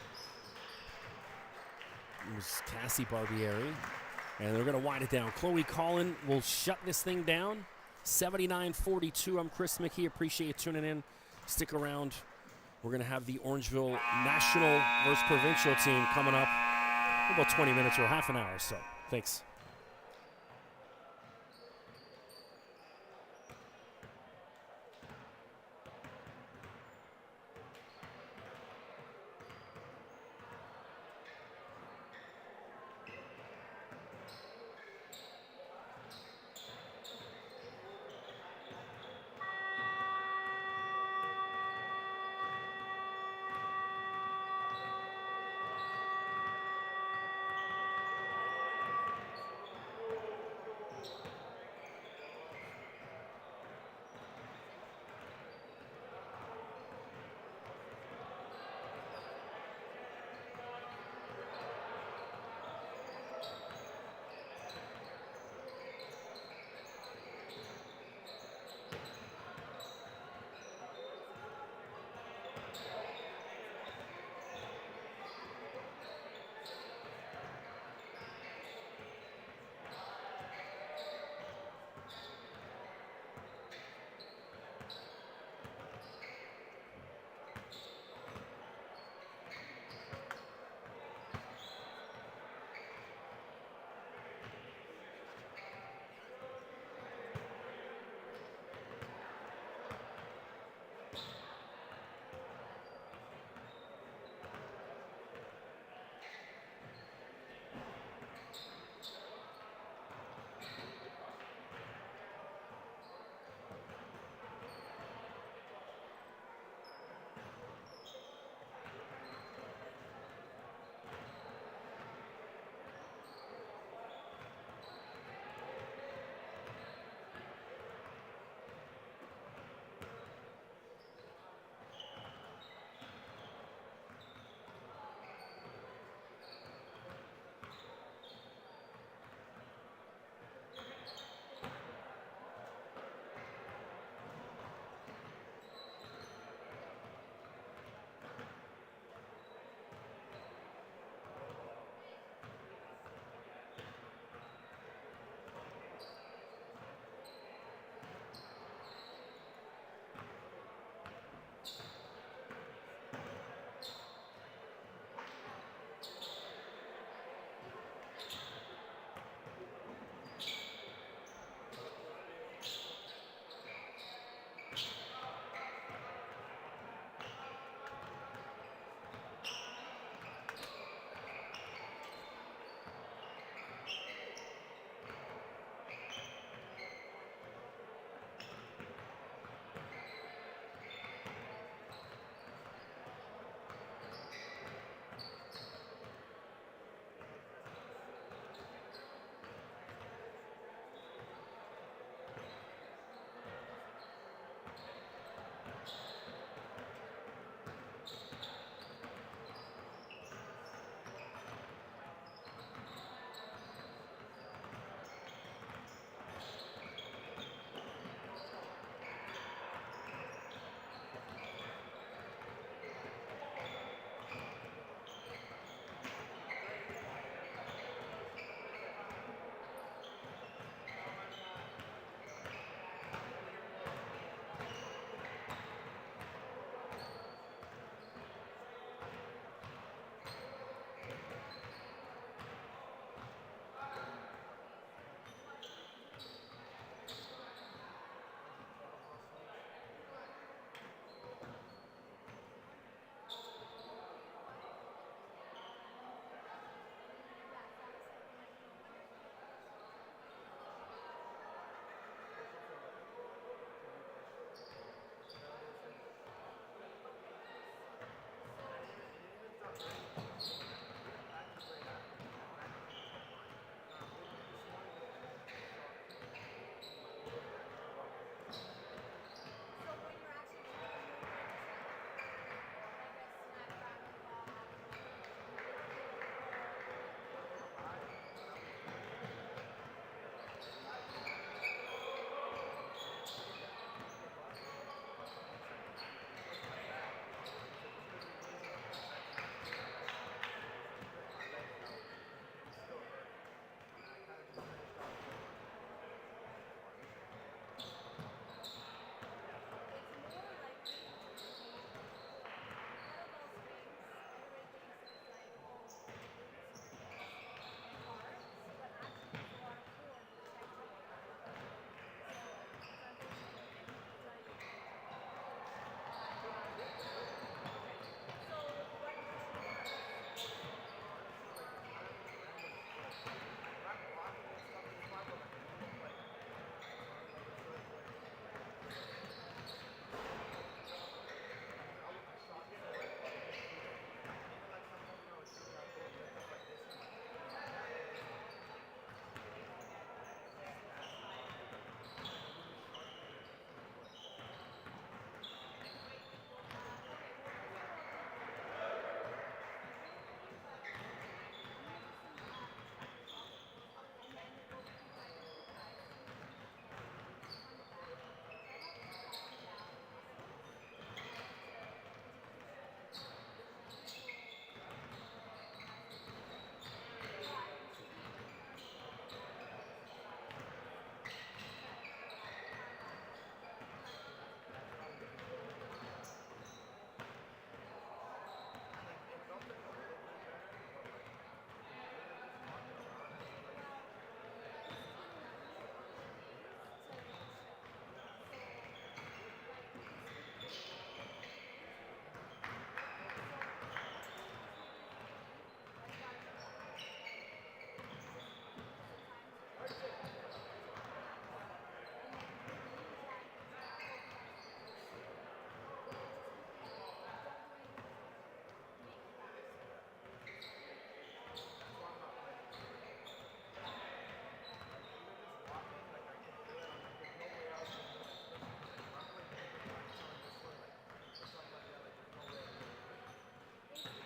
It was Cassie Barbieri. And they're going to wind it down. Chloe Collin will shut this thing down. 79-42. I'm Chris McKee. Appreciate you tuning in. Stick around. We're going to have the Orangeville National versus Provincial team coming up in about 20 minutes or half an hour or so. Thanks.